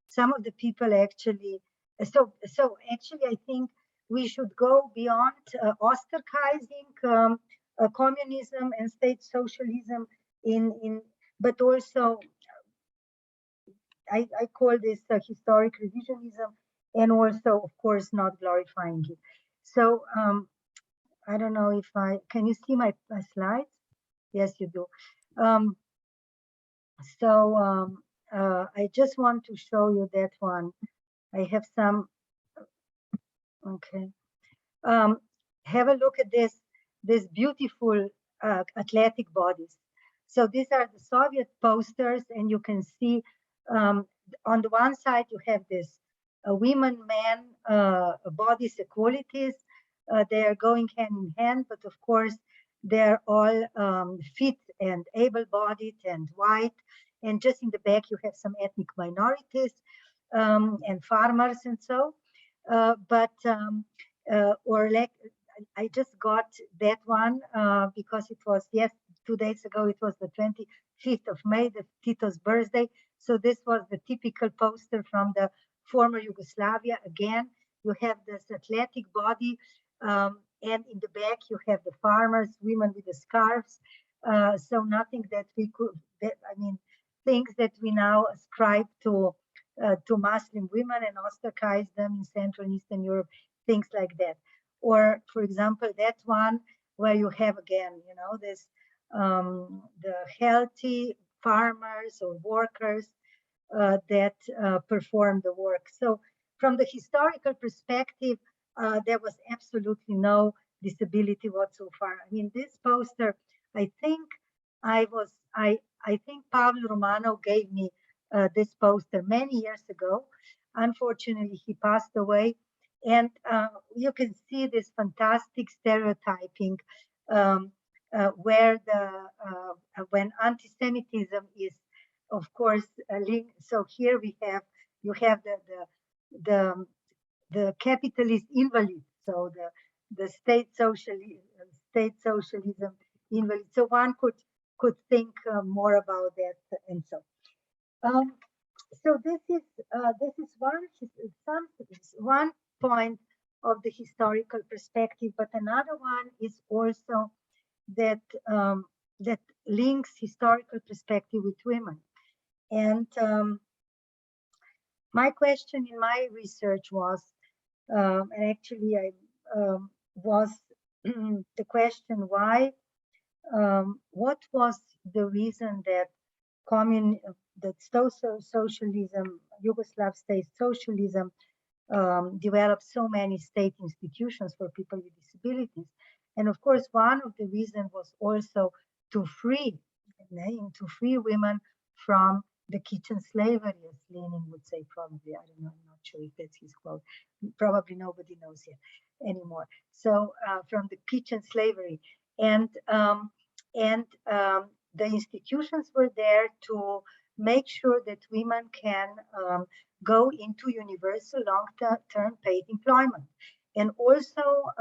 some of the people actually. So actually, I think we should go beyond ostracizing communism and state socialism but also I call this historic revisionism, and also, of course, not glorifying it. So I don't know if can you see my slides? Yes, you do. I just want to show you that one. I have some, okay. Have a look at this beautiful athletic bodies. So these are the Soviet posters, and you can see on the one side you have this women-men bodies equalities. They are going hand in hand, but of course they're all fit and able-bodied and white. And just in the back you have some ethnic minorities and farmers and so. I just got that one because it was 2 days ago. It was the 25th of May, the Tito's birthday. So this was the typical poster from the former Yugoslavia. Again, you have this athletic body, and in the back you have the farmers, women with the scarves. So nothing that we could, things that we now ascribe to Muslim women and ostracize them in Central and Eastern Europe, things like that. Or, for example, that one where you have again, this the healthy farmers or workers that perform the work. So, from the historical perspective, there was absolutely no disability whatsoever. I mean, this poster, I think Pavel Romanov gave me this poster many years ago. Unfortunately, he passed away. And you can see this fantastic stereotyping where when anti-Semitism is, of course, linked. So here you have the capitalist invalid. So the state socialism invalid. So one could think more about that, and so. So this is one point of the historical perspective, but another one is also that that links historical perspective with women. And my question in my research was, and actually I was the question why, what was the reason that socialism, Yugoslav state socialism, developed so many state institutions for people with disabilities. And of course, one of the reasons was also to free women from the kitchen slavery, as Lenin would say, probably. I don't know, I'm not sure if that's his quote. Probably nobody knows yet anymore. So from the kitchen slavery. And the institutions were there to make sure that women can go into universal long-term paid employment. And also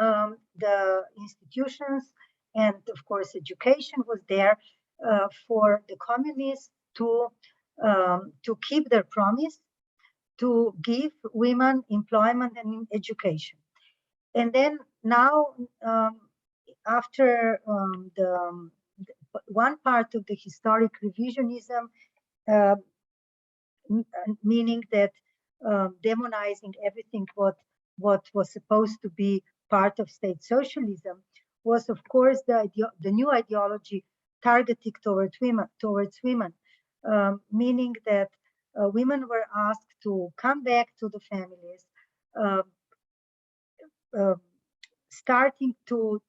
the institutions and, of course, education was there for the communists to keep their promise to give women employment and education. And then now, after one part of the historic revisionism, meaning that demonizing everything what was supposed to be part of state socialism, was of course the new ideology targeted towards women, meaning that women were asked to come back to the families, start to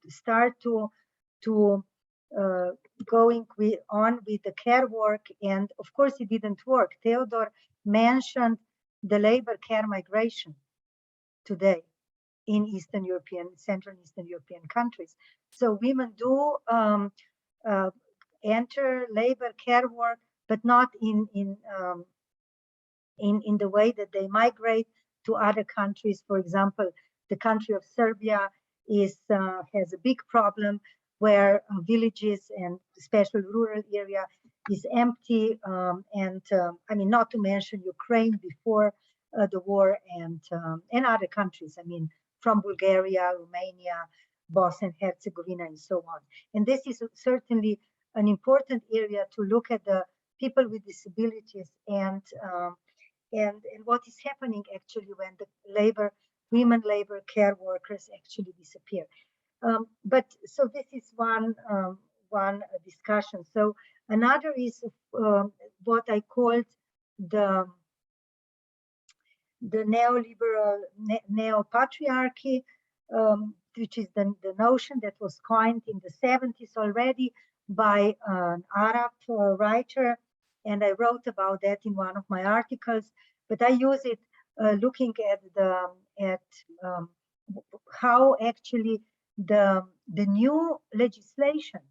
going on with the care work, and of course it didn't work. Teodor mentioned the labor care migration today in Eastern European, Central and Eastern European countries. So women do enter labor care work, but not in the way that they migrate to other countries. For example, the country of Serbia has a big problem where villages and especially rural area is empty, I mean, not to mention Ukraine before the war, and other countries. I mean, from Bulgaria, Romania, Bosnia and Herzegovina, and so on. And this is certainly an important area to look at the people with disabilities and what is happening actually when the women labor care workers actually disappear. But so this is one discussion. So another is what I called the neoliberal neo-patriarchy, which is the notion that was coined in the 70s already by an Arab writer, and I wrote about that in one of my articles. But I use it looking at how actually the new legislation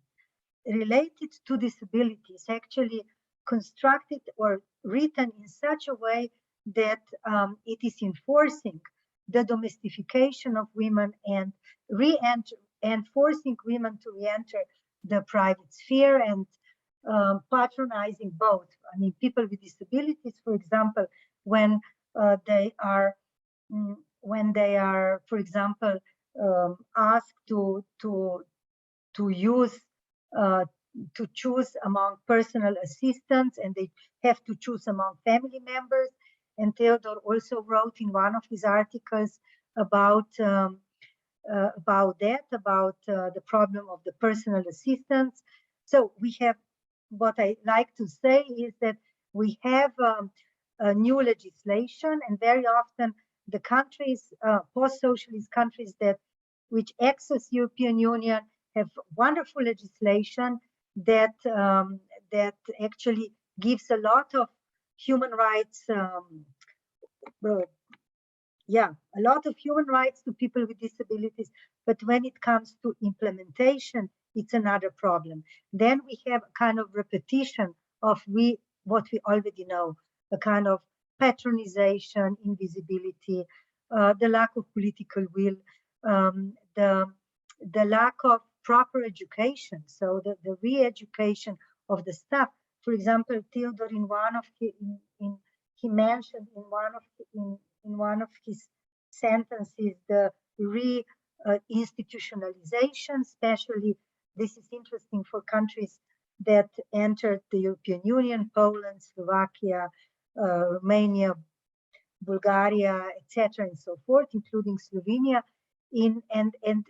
related to disabilities actually constructed or written in such a way that it is enforcing the domestication of women and forcing women to re-enter the private sphere, and patronizing both. I mean, people with disabilities, for example, when they are, for example, asked to use to choose among personal assistants, and they have to choose among family members. And Teodor also wrote in one of his articles about the problem of the personal assistants. So we have, what I like to say is that we have a new legislation, and very often the countries, post-socialist countries which access European Union, have wonderful legislation that actually gives a lot of human rights, a lot of human rights to people with disabilities. But when it comes to implementation, it's another problem. Then we have a kind of repetition of what we already know, a kind of patronization, invisibility, the lack of political will, the lack of proper education, so the re-education of the staff. For example, Teodor, he mentioned in one of his sentences the re-institutionalization. Especially, this is interesting for countries that entered the European Union: Poland, Slovakia, Romania, Bulgaria, etc., and so forth, including Slovenia. And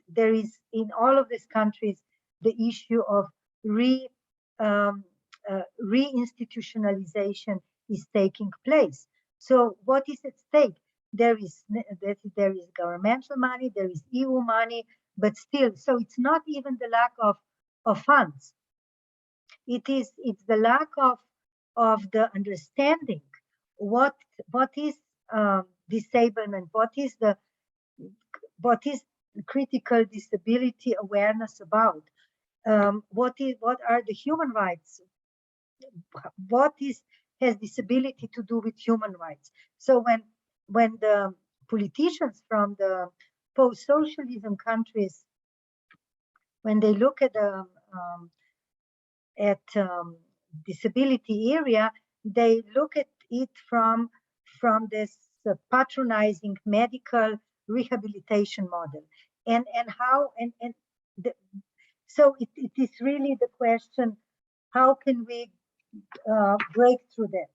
there is in all of these countries the issue of re-institutionalization is taking place. So what is at stake? There is governmental money, there is EU money, but still, so it's not even the lack of funds. It's the lack of the understanding what is disablement, what is critical disability awareness about, what are the human rights, what has disability to do with human rights. So when the politicians from the post-socialism countries, when they look at the disability area, they look at it from this patronizing medical rehabilitation model, and how so it is really the question: how can we break through that?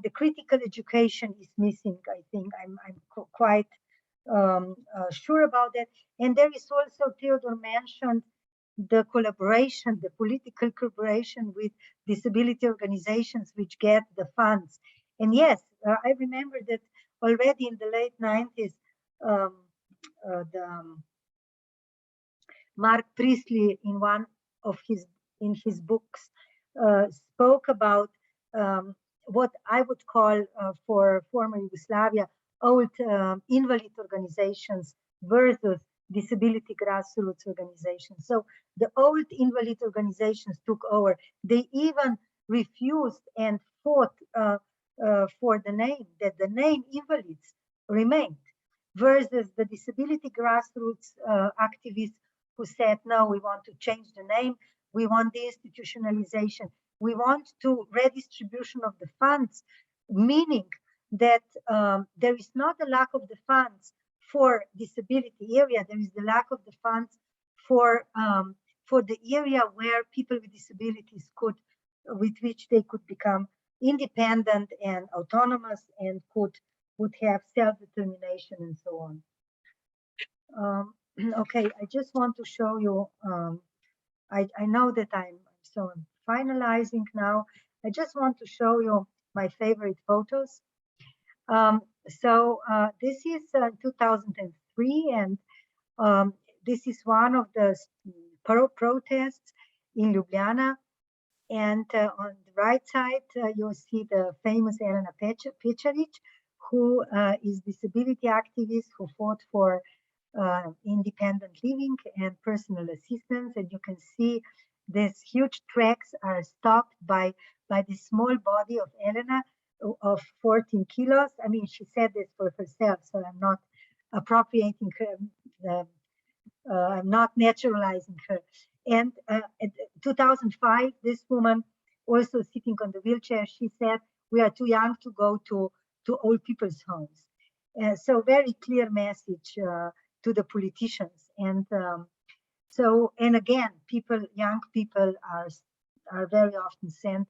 The critical education is missing. I think I'm quite sure about that. And there is also, Teodor mentioned, the collaboration, the political collaboration with disability organizations which get the funds. And yes, I remember that already in the late 90s, Mark Priestley, in one of his books, spoke about what I would call for former Yugoslavia old invalid organizations versus disability grassroots organizations. So the old invalid organizations took over. They even refused and fought for the name, that the name invalids remained, versus the disability grassroots activists who said, no, we want to change the name, we want the institutionalization, we want to redistribution of the funds, meaning that there is not a lack of the funds for disability area, there is the lack of the funds for the area where people with disabilities with which they could become independent and autonomous and would have self-determination and so on. Okay, I just want to show you, I know that I'm finalizing now. I just want to show you my favorite photos. This is 2003, and this is one of the protests in Ljubljana. And on the right side, you'll see the famous Elena Pečarić, who is disability activist who fought for independent living and personal assistance. And you can see these huge tracks are stopped by the small body of Elena of 14 kilos. I mean, she said this for herself, so I'm not appropriating her, I'm not naturalizing her. And in 2005, this woman, also sitting on the wheelchair, she said, we are too young to go to old people's homes. So very clear message to the politicians. And and again, young people are very often sent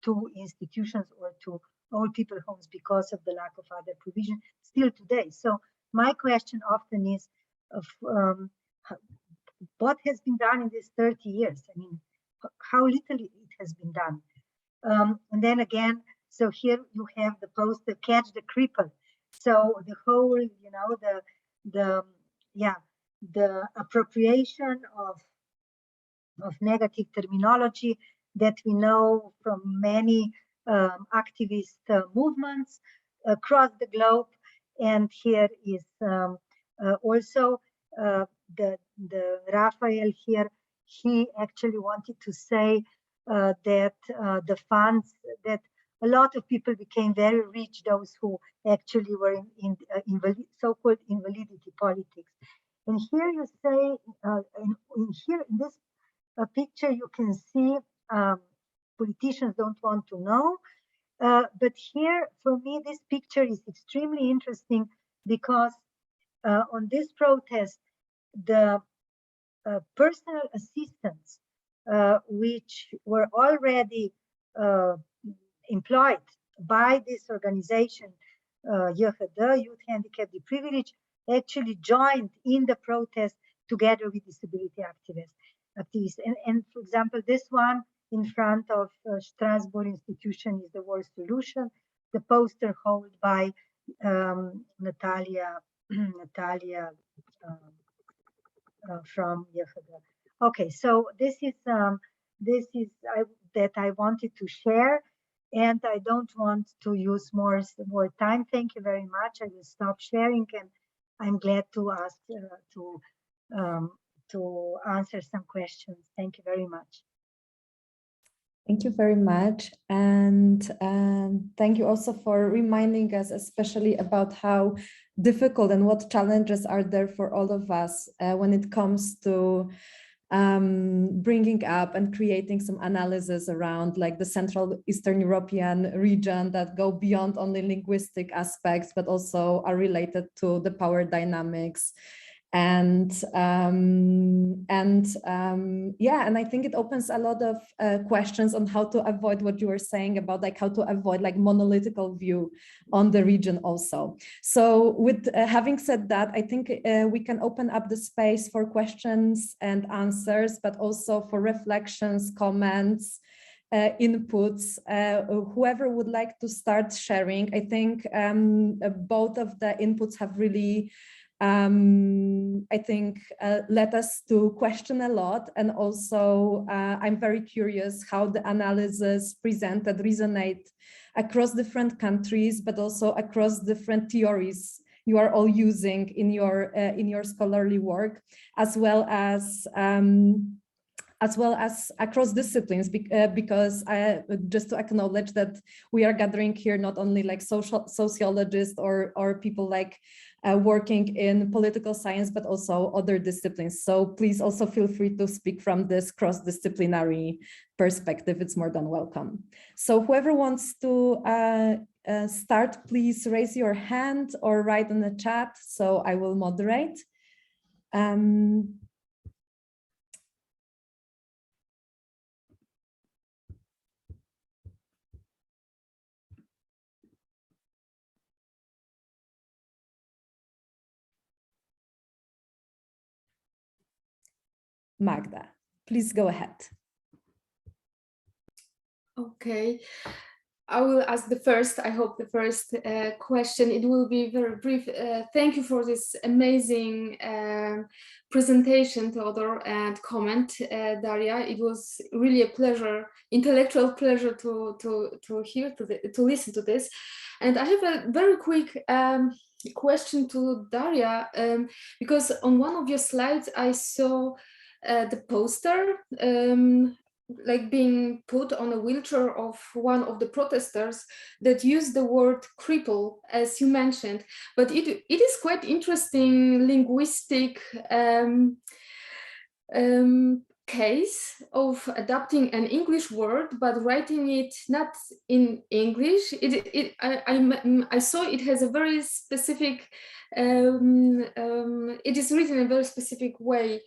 to institutions or to old people homes because of the lack of other provision still today. So my question often is, what has been done in these 30 years? I mean, how little it has been done. And then again, so here you have the poster, Catch the Cripple. So the whole, you know, the appropriation of negative terminology that we know from many activist movements across the globe. And here is also the Raphael here. He actually wanted to say that the funds, that a lot of people became very rich, those who actually were in so-called invalidity politics. And here you say, in this picture, you can see politicians don't want to know. But here, for me, this picture is extremely interesting because on this protest, the personal assistants, which were already employed by this organization, YHD, Youth Handicap Deprivileged, actually joined in the protest together with disability activists. And for example, this one in front of Strasbourg institution is the World Solution, the poster held by Natalia from YHD. Okay, so this is that I wanted to share, and I don't want to use more time. Thank you very much. I will stop sharing, and I'm glad to ask to answer some questions. Thank you very much. Thank you very much, and thank you also for reminding us, especially about how difficult and what challenges are there for all of us when it comes to bringing up and creating some analysis around like the Central Eastern European region that go beyond only linguistic aspects, but also are related to the power dynamics. And I think it opens a lot of questions on how to avoid what you were saying about like how to avoid like monolithical view on the region also. So with having said that, I think we can open up the space for questions and answers, but also for reflections, comments, inputs, whoever would like to start sharing. I think both of the inputs have really I think led us to question a lot, and also I'm very curious how the analysis presented resonate across different countries, but also across different theories you are all using in your scholarly work, as well as across disciplines, because just to acknowledge that we are gathering here not only like sociologists or people like working in political science, but also other disciplines. So please also feel free to speak from this cross-disciplinary perspective. It's more than welcome. So whoever wants to start, please raise your hand or write in the chat, so I will moderate. Magda, please go ahead. Okay, I will ask the first, I hope the first question. It will be very brief. Thank you for this amazing presentation, Teodor, and comment, Daria. It was really a pleasure, intellectual pleasure to hear, to listen to this. And I have a very quick question to Daria, because on one of your slides I saw the poster like being put on a wheelchair of one of the protesters that used the word cripple, as you mentioned, but it is quite interesting linguistic case of adapting an English word but writing it not in English. I saw it has a very specific it is written in a very specific way,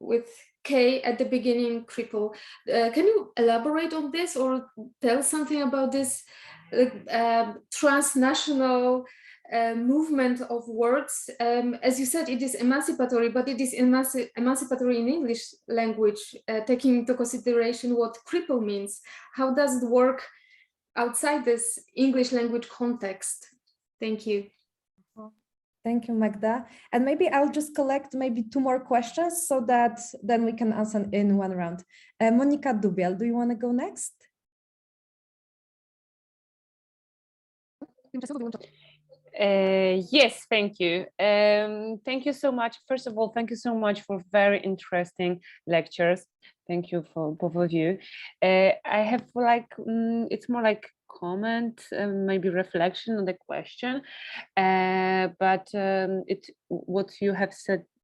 with K at the beginning, cripple. Can you elaborate on this or tell something about this transnational movement of words? As you said, it is emancipatory, but it is emancipatory in English language, taking into consideration what cripple means. How does it work outside this English language context? Thank you. Thank you, Magda. And maybe I'll just collect maybe 2 more questions so that then we can answer in one round. Monika Dubiel, do you want to go next? Yes, thank you. Thank you so much. First of all, thank you so much for very interesting lectures. Thank you for both of you. I have like, it's more like comment, maybe reflection on the question, but what you have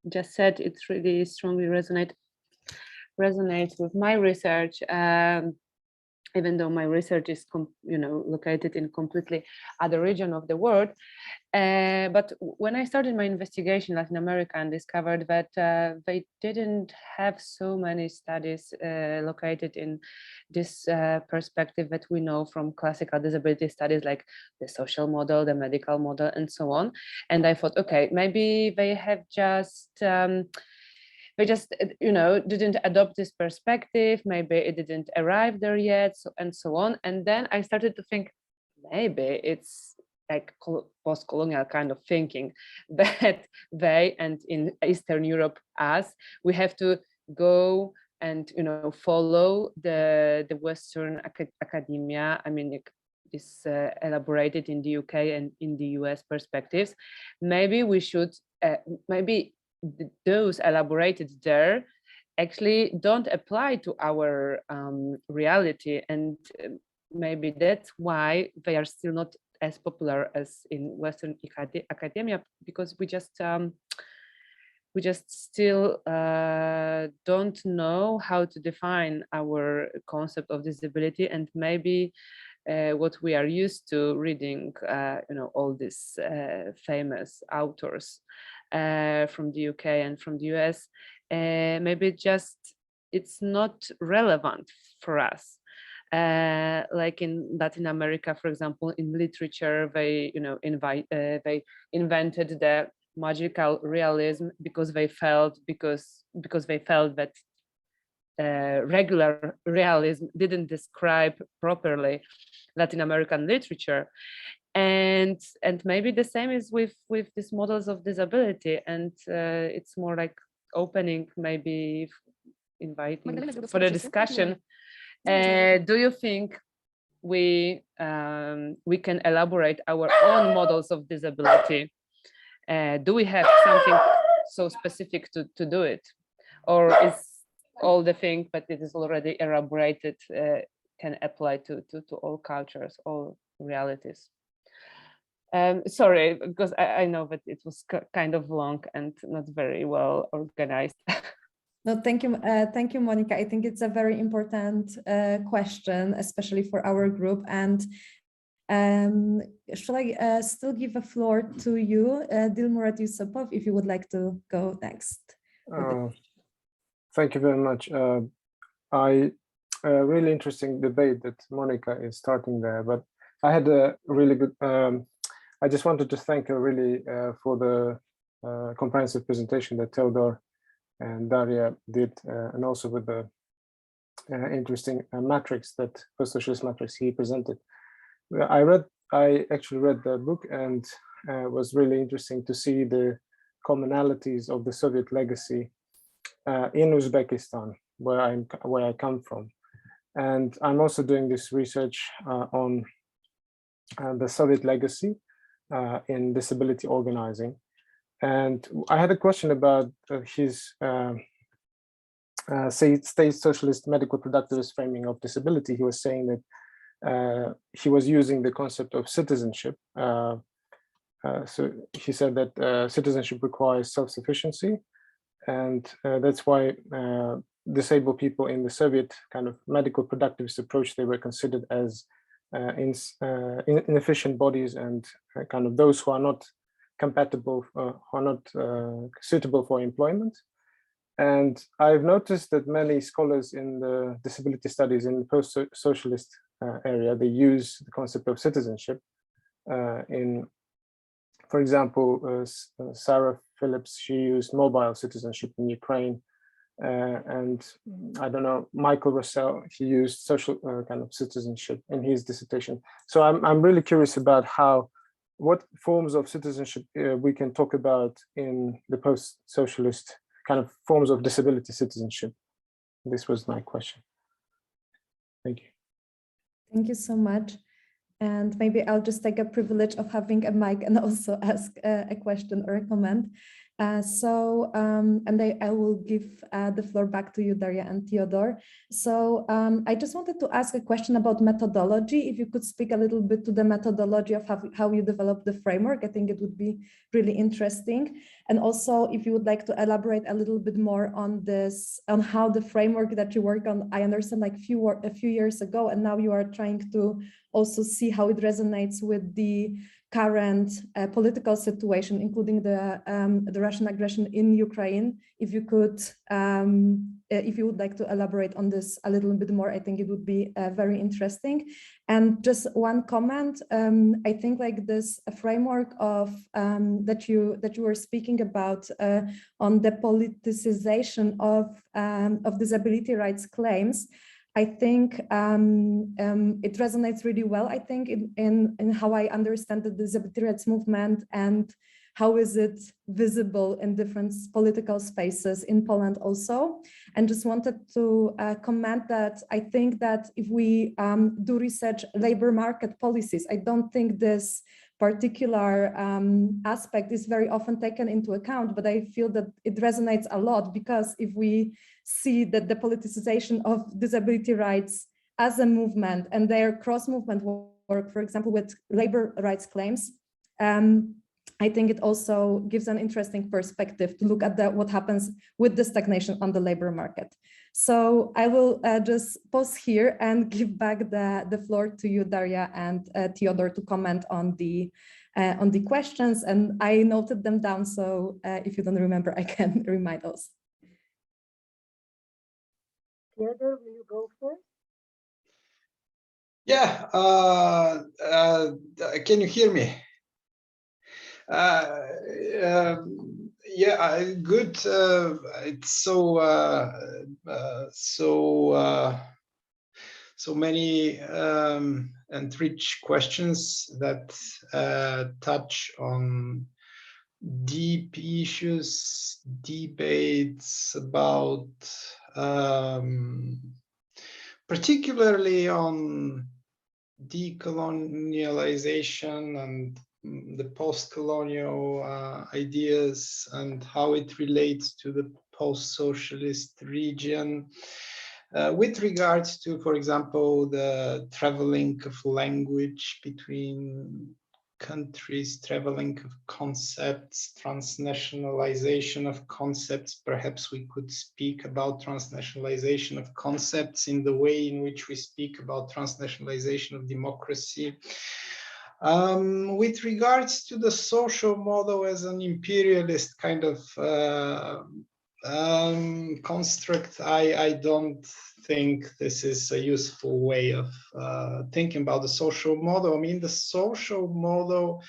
just said, it really strongly resonates with my research. Even though my research is, located in completely other region of the world. But when I started my investigation in Latin America and discovered that they didn't have so many studies located in this perspective that we know from classical disability studies, like the social model, the medical model, and so on. And I thought, okay, maybe they have just, didn't adopt this perspective. Maybe it didn't arrive there yet, and so on. And then I started to think, maybe it's like post-colonial kind of thinking that they, and in Eastern Europe us, we have to go and follow the Western academia. I mean, is elaborated in the UK and in the US perspectives. Maybe we should maybe those elaborated there actually don't apply to our reality, and maybe that's why they are still not as popular as in Western academia, because we just we just still don't know how to define our concept of disability, and maybe what we are used to reading, all these famous authors from the UK and from the US, maybe just it's not relevant for us. Like in Latin America, for example, in literature, they they invented the magical realism because they felt that regular realism didn't describe properly Latin American literature, and maybe the same is with these models of disability, and it's more like opening, maybe inviting for the discussion. Do you think we can elaborate our own models of disability? Do we have something so specific to do it, or is all the thing that it is already elaborated can apply to all cultures, all realities? Sorry, because I know that it was kind of long and not very well organized. No, thank you, Monica. I think it's a very important question, especially for our group. And shall I still give the floor to you, Dilmurat Yusupov, if you would like to go next? Thank you very much. Really interesting debate that Monica is starting there, but I had a really good, I just wanted to thank her really for the comprehensive presentation that Teodor and Daria did, and also with the interesting matrix, that post-socialist matrix he presented. I actually read the book, and it was really interesting to see the commonalities of the Soviet legacy in Uzbekistan, where I come from. And I'm also doing this research on the Soviet legacy in disability organizing. And I had a question about his state socialist medical productivist framing of disability. He was saying that he was using the concept of citizenship. So he said that citizenship requires self-sufficiency, and that's why disabled people in the Soviet kind of medical productivist approach, they were considered as inefficient bodies, and kind of those who are not compatible, who are not suitable for employment. And I've noticed that many scholars in the disability studies in the post-socialist area, they use the concept of citizenship for example, Sarah Phillips, she used mobile citizenship in Ukraine. And I don't know, Michael Russell, he used social kind of citizenship in his dissertation. So I'm really curious about what forms of citizenship we can talk about in the post-socialist kind of forms of disability citizenship. This was my question. Thank you. Thank you so much. And maybe I'll just take a privilege of having a mic and also ask a question or a comment. And I will give the floor back to you, Daria and Teodor. So I just wanted to ask a question about methodology. If you could speak a little bit to the methodology of how you develop the framework, I think it would be really interesting. And also, if you would like to elaborate a little bit more on this, on how the framework that you work on, I understand like a few years ago, and now you are trying to also see how it resonates with the current political situation, including the Russian aggression in Ukraine. If you could, if you would like to elaborate on this a little bit more, I think it would be very interesting. And just one comment, I think like this framework of that you were speaking about on the politicization of disability rights claims, I think it resonates really well, I think, in how I understand the disability rights movement and how is it visible in different political spaces in Poland also. And just wanted to comment that I think that if we do research labor market policies, I don't think this particular aspect is very often taken into account, but I feel that it resonates a lot, because if we see that the politicization of disability rights as a movement and their cross-movement work, for example, with labor rights claims, I think it also gives an interesting perspective to look at what happens with the stagnation on the labor market. So I will just pause here and give back the floor to you, Daria and Teodor, to comment on the questions. And I noted them down, so if you don't remember, I can remind us. Teodor, will you go first? Yeah, can you hear me? Yeah, good. It's so many and rich questions that touch on deep issues, debates about particularly on decolonialization and the post-colonial ideas and how it relates to the post-socialist region with regards to, for example, the traveling of language between countries, traveling of concepts, transnationalization of concepts. Perhaps we could speak about transnationalization of concepts in the way in which we speak about transnationalization of democracy. With regards to the social model as an imperialist kind of construct, I don't think this is a useful way of thinking about the social model. I mean, the social model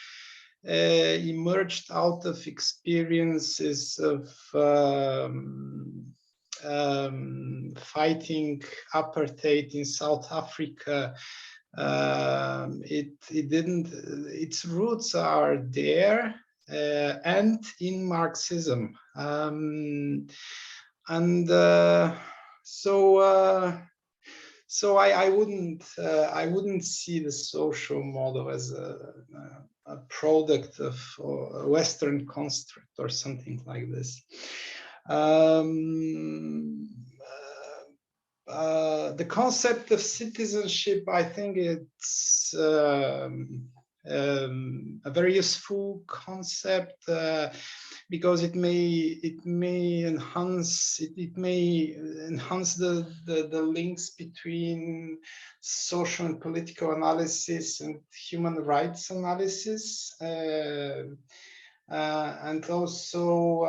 emerged out of experiences of fighting apartheid in South Africa. Its roots are there and in Marxism, so I wouldn't see the social model as a product of a Western construct or something like this. The concept of citizenship, I think it's a very useful concept because it may enhance the links between social and political analysis and human rights analysis. And also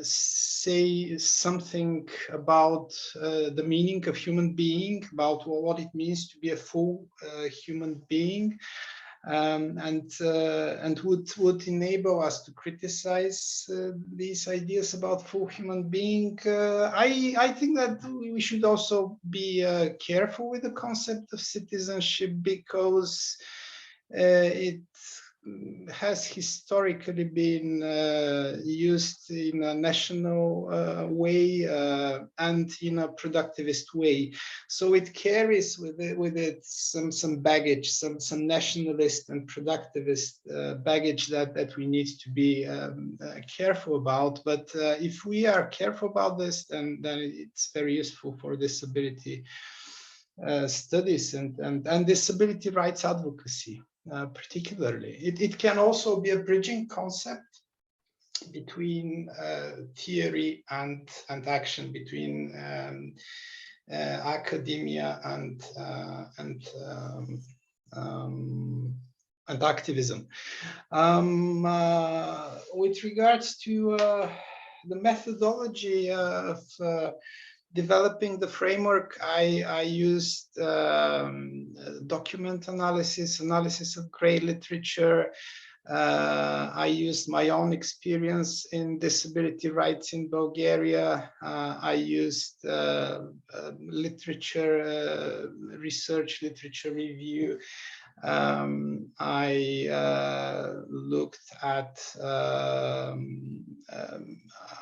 say something about the meaning of human being, about what it means to be a full human being, and would enable us to criticize these ideas about full human being. I think that we should also be careful with the concept of citizenship because it has historically been used in a national way and in a productivist way. So it carries with it some baggage, some nationalist and productivist baggage that we need to be careful about. But if we are careful about this, then it's very useful for disability studies and disability rights advocacy. Particularly, it can also be a bridging concept between theory and action, between academia and activism. With regards to the methodology of developing the framework, I used document analysis of grey literature. I used my own experience in disability rights in Bulgaria. I used literature, research, literature review. I looked at,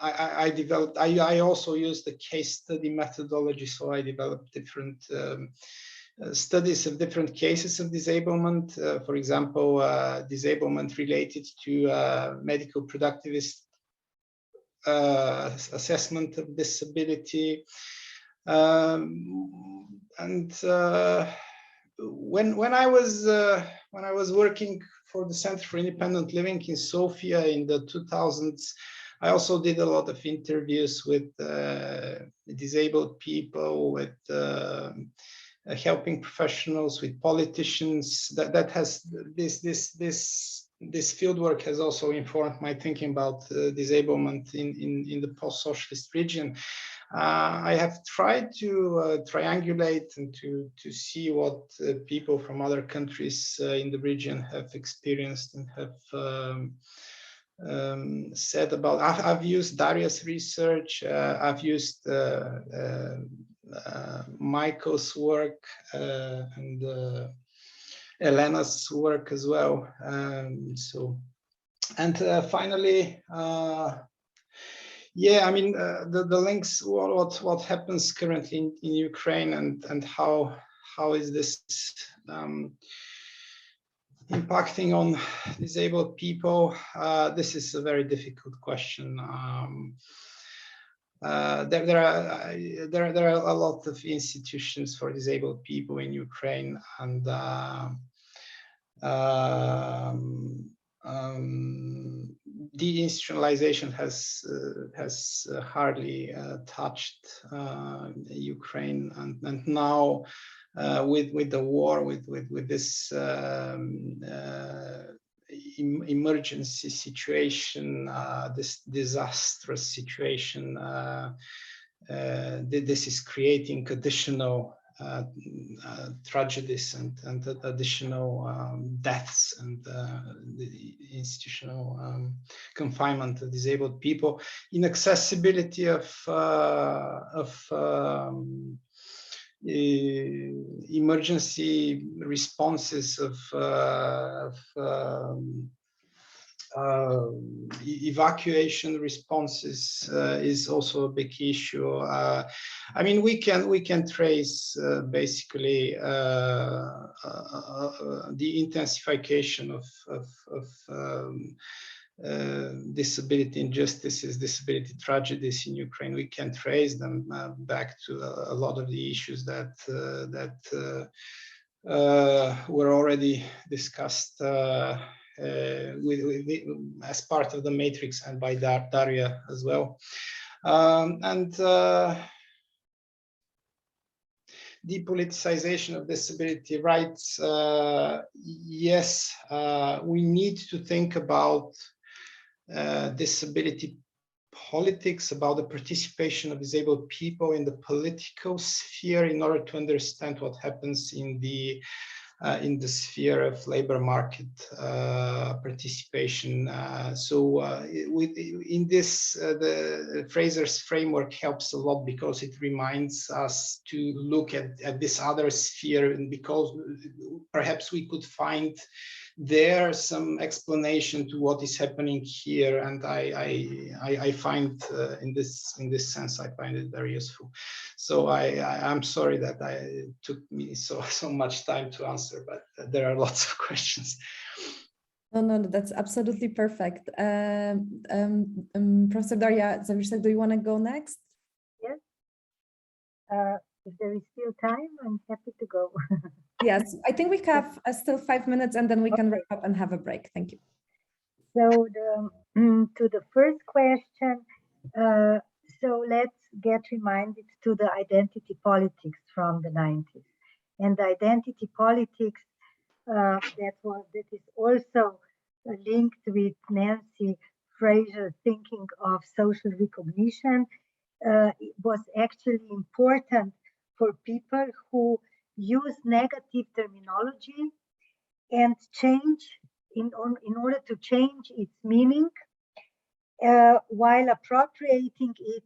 I also used the case study methodology, so I developed different studies of different cases of disablement. For example, disablement related to medical-productivist assessment of disability. When I was working for the Center for Independent Living in Sofia in the 2000s. I also did a lot of interviews with disabled people, with helping professionals, with politicians. That has this fieldwork has also informed my thinking about disablement in the post-socialist region. I have tried to triangulate and to see what people from other countries in the region have experienced and have said about. I've used Daria's research. I've used Michael's work and Elena's work as well. Finally, yeah, I mean the links. What happens currently in Ukraine and how is this impacting on disabled people? This is a very difficult question. There are a lot of institutions for disabled people in Ukraine, and deinstitutionalization has hardly touched Ukraine, and now with the war, with this emergency situation, this disastrous situation, this is creating additional tragedies and additional deaths and the institutional confinement of disabled people, inaccessibility of emergency responses, of evacuation responses is also a big issue. I mean, we can trace basically the intensification of disability injustices, disability tragedies in Ukraine. We can trace them back to a lot of the issues that were already discussed as part of the matrix and by Daria as well. Depoliticization of disability rights. Yes, we need to think about disability politics, about the participation of disabled people in the political sphere in order to understand what happens in the sphere of labor market participation. In this, the Fraser's framework helps a lot because it reminds us to look at this other sphere, and because perhaps we could find there some explanation to what is happening here, and I find in this sense I find it very useful. So I'm sorry that it took me so much time to answer, but there are lots of questions. No, that's absolutely perfect. Professor Darja Zaviršek, do you want to go next? Yes. If there is still time, I'm happy to go. Yes, I think we have still 5 minutes, and then we can wrap up and have a break. Thank you. So to the first question, so let's get reminded to the identity politics from the 90s. And the identity politics that is also linked with Nancy Fraser thinking of social recognition was actually important for people who use negative terminology and change in order to change its meaning while appropriating it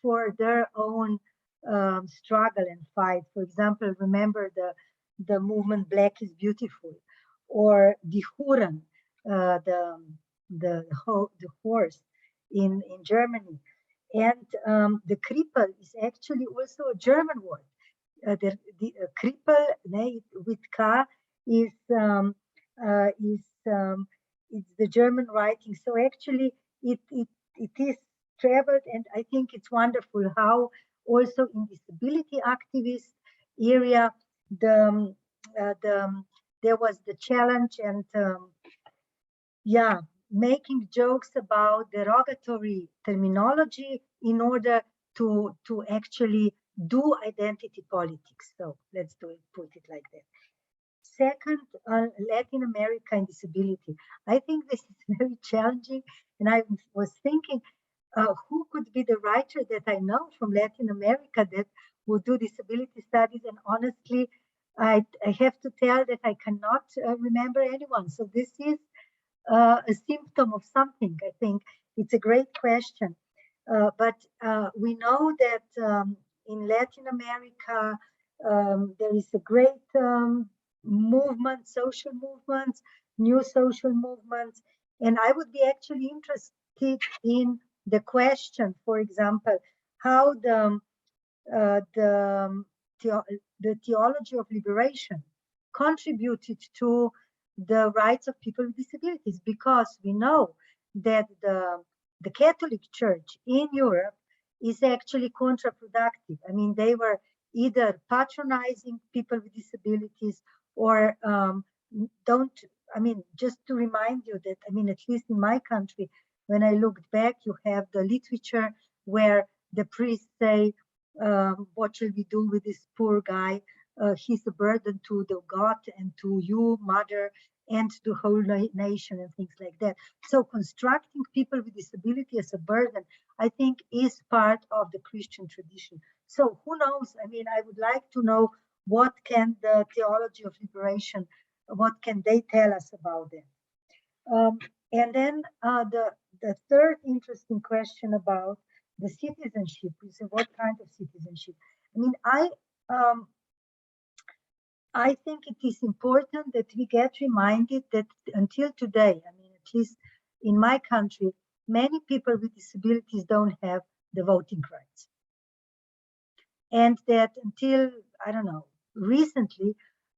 for their own struggle and fight. For example, remember the movement Black is Beautiful, or Die Huren, the horse in Germany. And the cripple is actually also a German word. The cripple with K is it's the German writing. So actually it is traveled, and I think it's wonderful how also in disability activist area the there was the challenge and yeah, making jokes about derogatory terminology in order to actually do identity politics. So let's put it like that. Second, Latin America and disability. I think this is very challenging, and I was thinking, who could be the writer that I know from Latin America that would do disability studies? And honestly, I have to tell that I cannot remember anyone. So this is a symptom of something. I think it's a great question. But we know that in Latin America, there is a great movement, social movements, new social movements. And I would be actually interested in the question, for example, how the theology of liberation contributed to the rights of people with disabilities, because we know that the Catholic Church in Europe is actually counterproductive. I mean, they were either patronizing people with disabilities or just to remind you that, I mean, at least in my country, when I looked back, you have the literature where the priests say, what shall we do with this poor guy? He's a burden to the God and to you, mother, and to the whole nation and things like that. So constructing people with disability as a burden, I think, is part of the Christian tradition. So who knows? I mean, I would like to know what can the theology of liberation, what can they tell us about that? And then the third interesting question about the citizenship is what kind of citizenship? I mean, I think it is important that we get reminded that until today, I mean, at least in my country, many people with disabilities don't have the voting rights. And that until, I don't know, recently,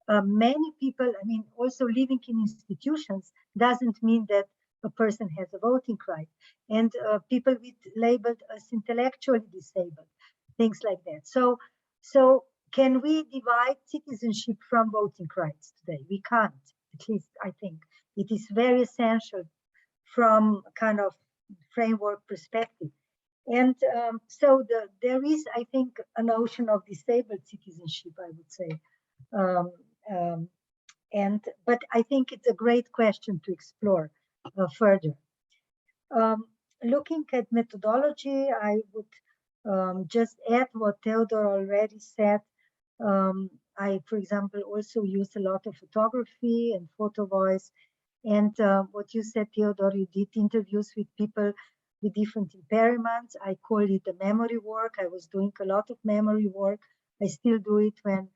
many people, I mean, also living in institutions doesn't mean that a person has a voting right. And people with labeled as intellectually disabled, things like that. So can we divide citizenship from voting rights today? We can't, at least I think. It is very essential from a kind of framework perspective. And so there is, I think, a notion of disabled citizenship, I would say. But I think it's a great question to explore further. Looking at methodology, I would just add what Teodor already said. I, for example, also use a lot of photography and photo voice. And what you said, Teodor, you did interviews with people with different impairments. I call it the memory work. I was doing a lot of memory work. I still do it when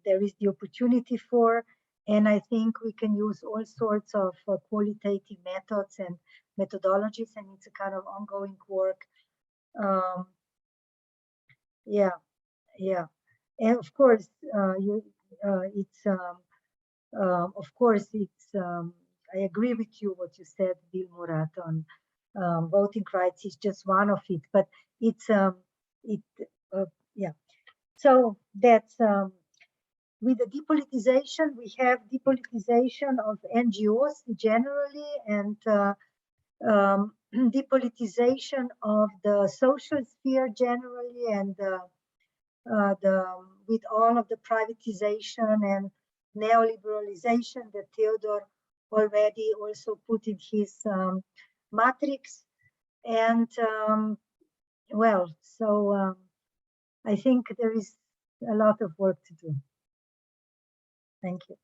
there is the opportunity for. And I think we can use all sorts of qualitative methods and methodologies, and it's a kind of ongoing work. And of course, I agree with you what you said, Bill Murat, on voting rights is just one of it, but it's So that's with the depolitization, we have depolitization of NGOs generally, and depolitization of the social sphere generally, and with all of the privatization and neoliberalization that Teodor already also put in his matrix. And I think there is a lot of work to do. Thank you.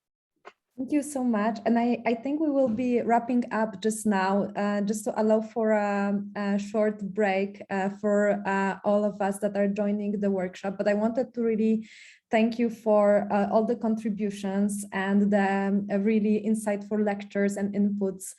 Thank you so much. And I think we will be wrapping up just now, just to allow for a short break for all of us that are joining the workshop. But I wanted to really thank you for all the contributions and the really insightful lectures and inputs.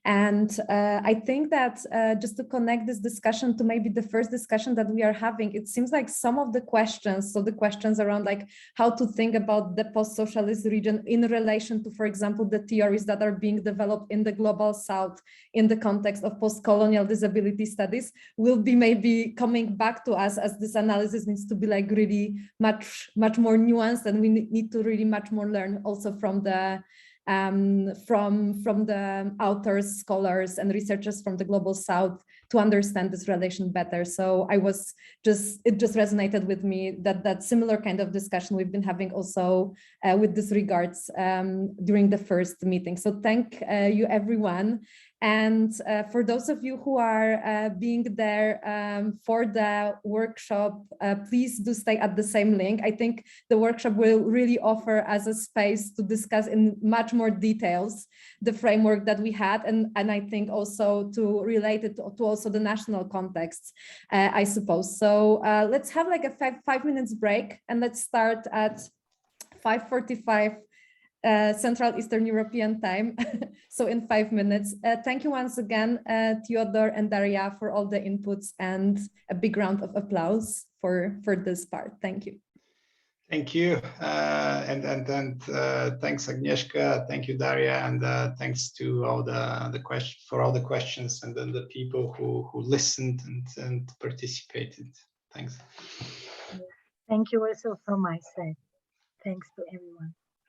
And I think that just to connect this discussion to maybe the first discussion that we are having, it seems like some of the questions, so the questions around like how to think about the post-socialist region in relation to, for example, the theories that are being developed in the global south in the context of post-colonial disability studies will be maybe coming back to us as this analysis needs to be like really much more nuanced, and we need to really much more learn also from the authors, scholars, and researchers from the Global South to understand this relation better. So it just resonated with me that similar kind of discussion we've been having also with this regards during the first meeting. So thank you, everyone. And for those of you who are being there for the workshop, please do stay at the same link. I think the workshop will really offer us a space to discuss in much more details the framework that we had, and I think also to relate it to also the national context, I suppose. So let's have like a five minutes break, and let's start at 5:45 Central Eastern European time. So in 5 minutes. Thank you once again, Teodor and Daria, for all the inputs, and a big round of applause for this part. Thank you. Thank you, and thanks, Agnieszka. Thank you, Daria, and thanks to all the questions, and then the people who listened and participated. Thanks. Thank you also from my side. Thanks to everyone.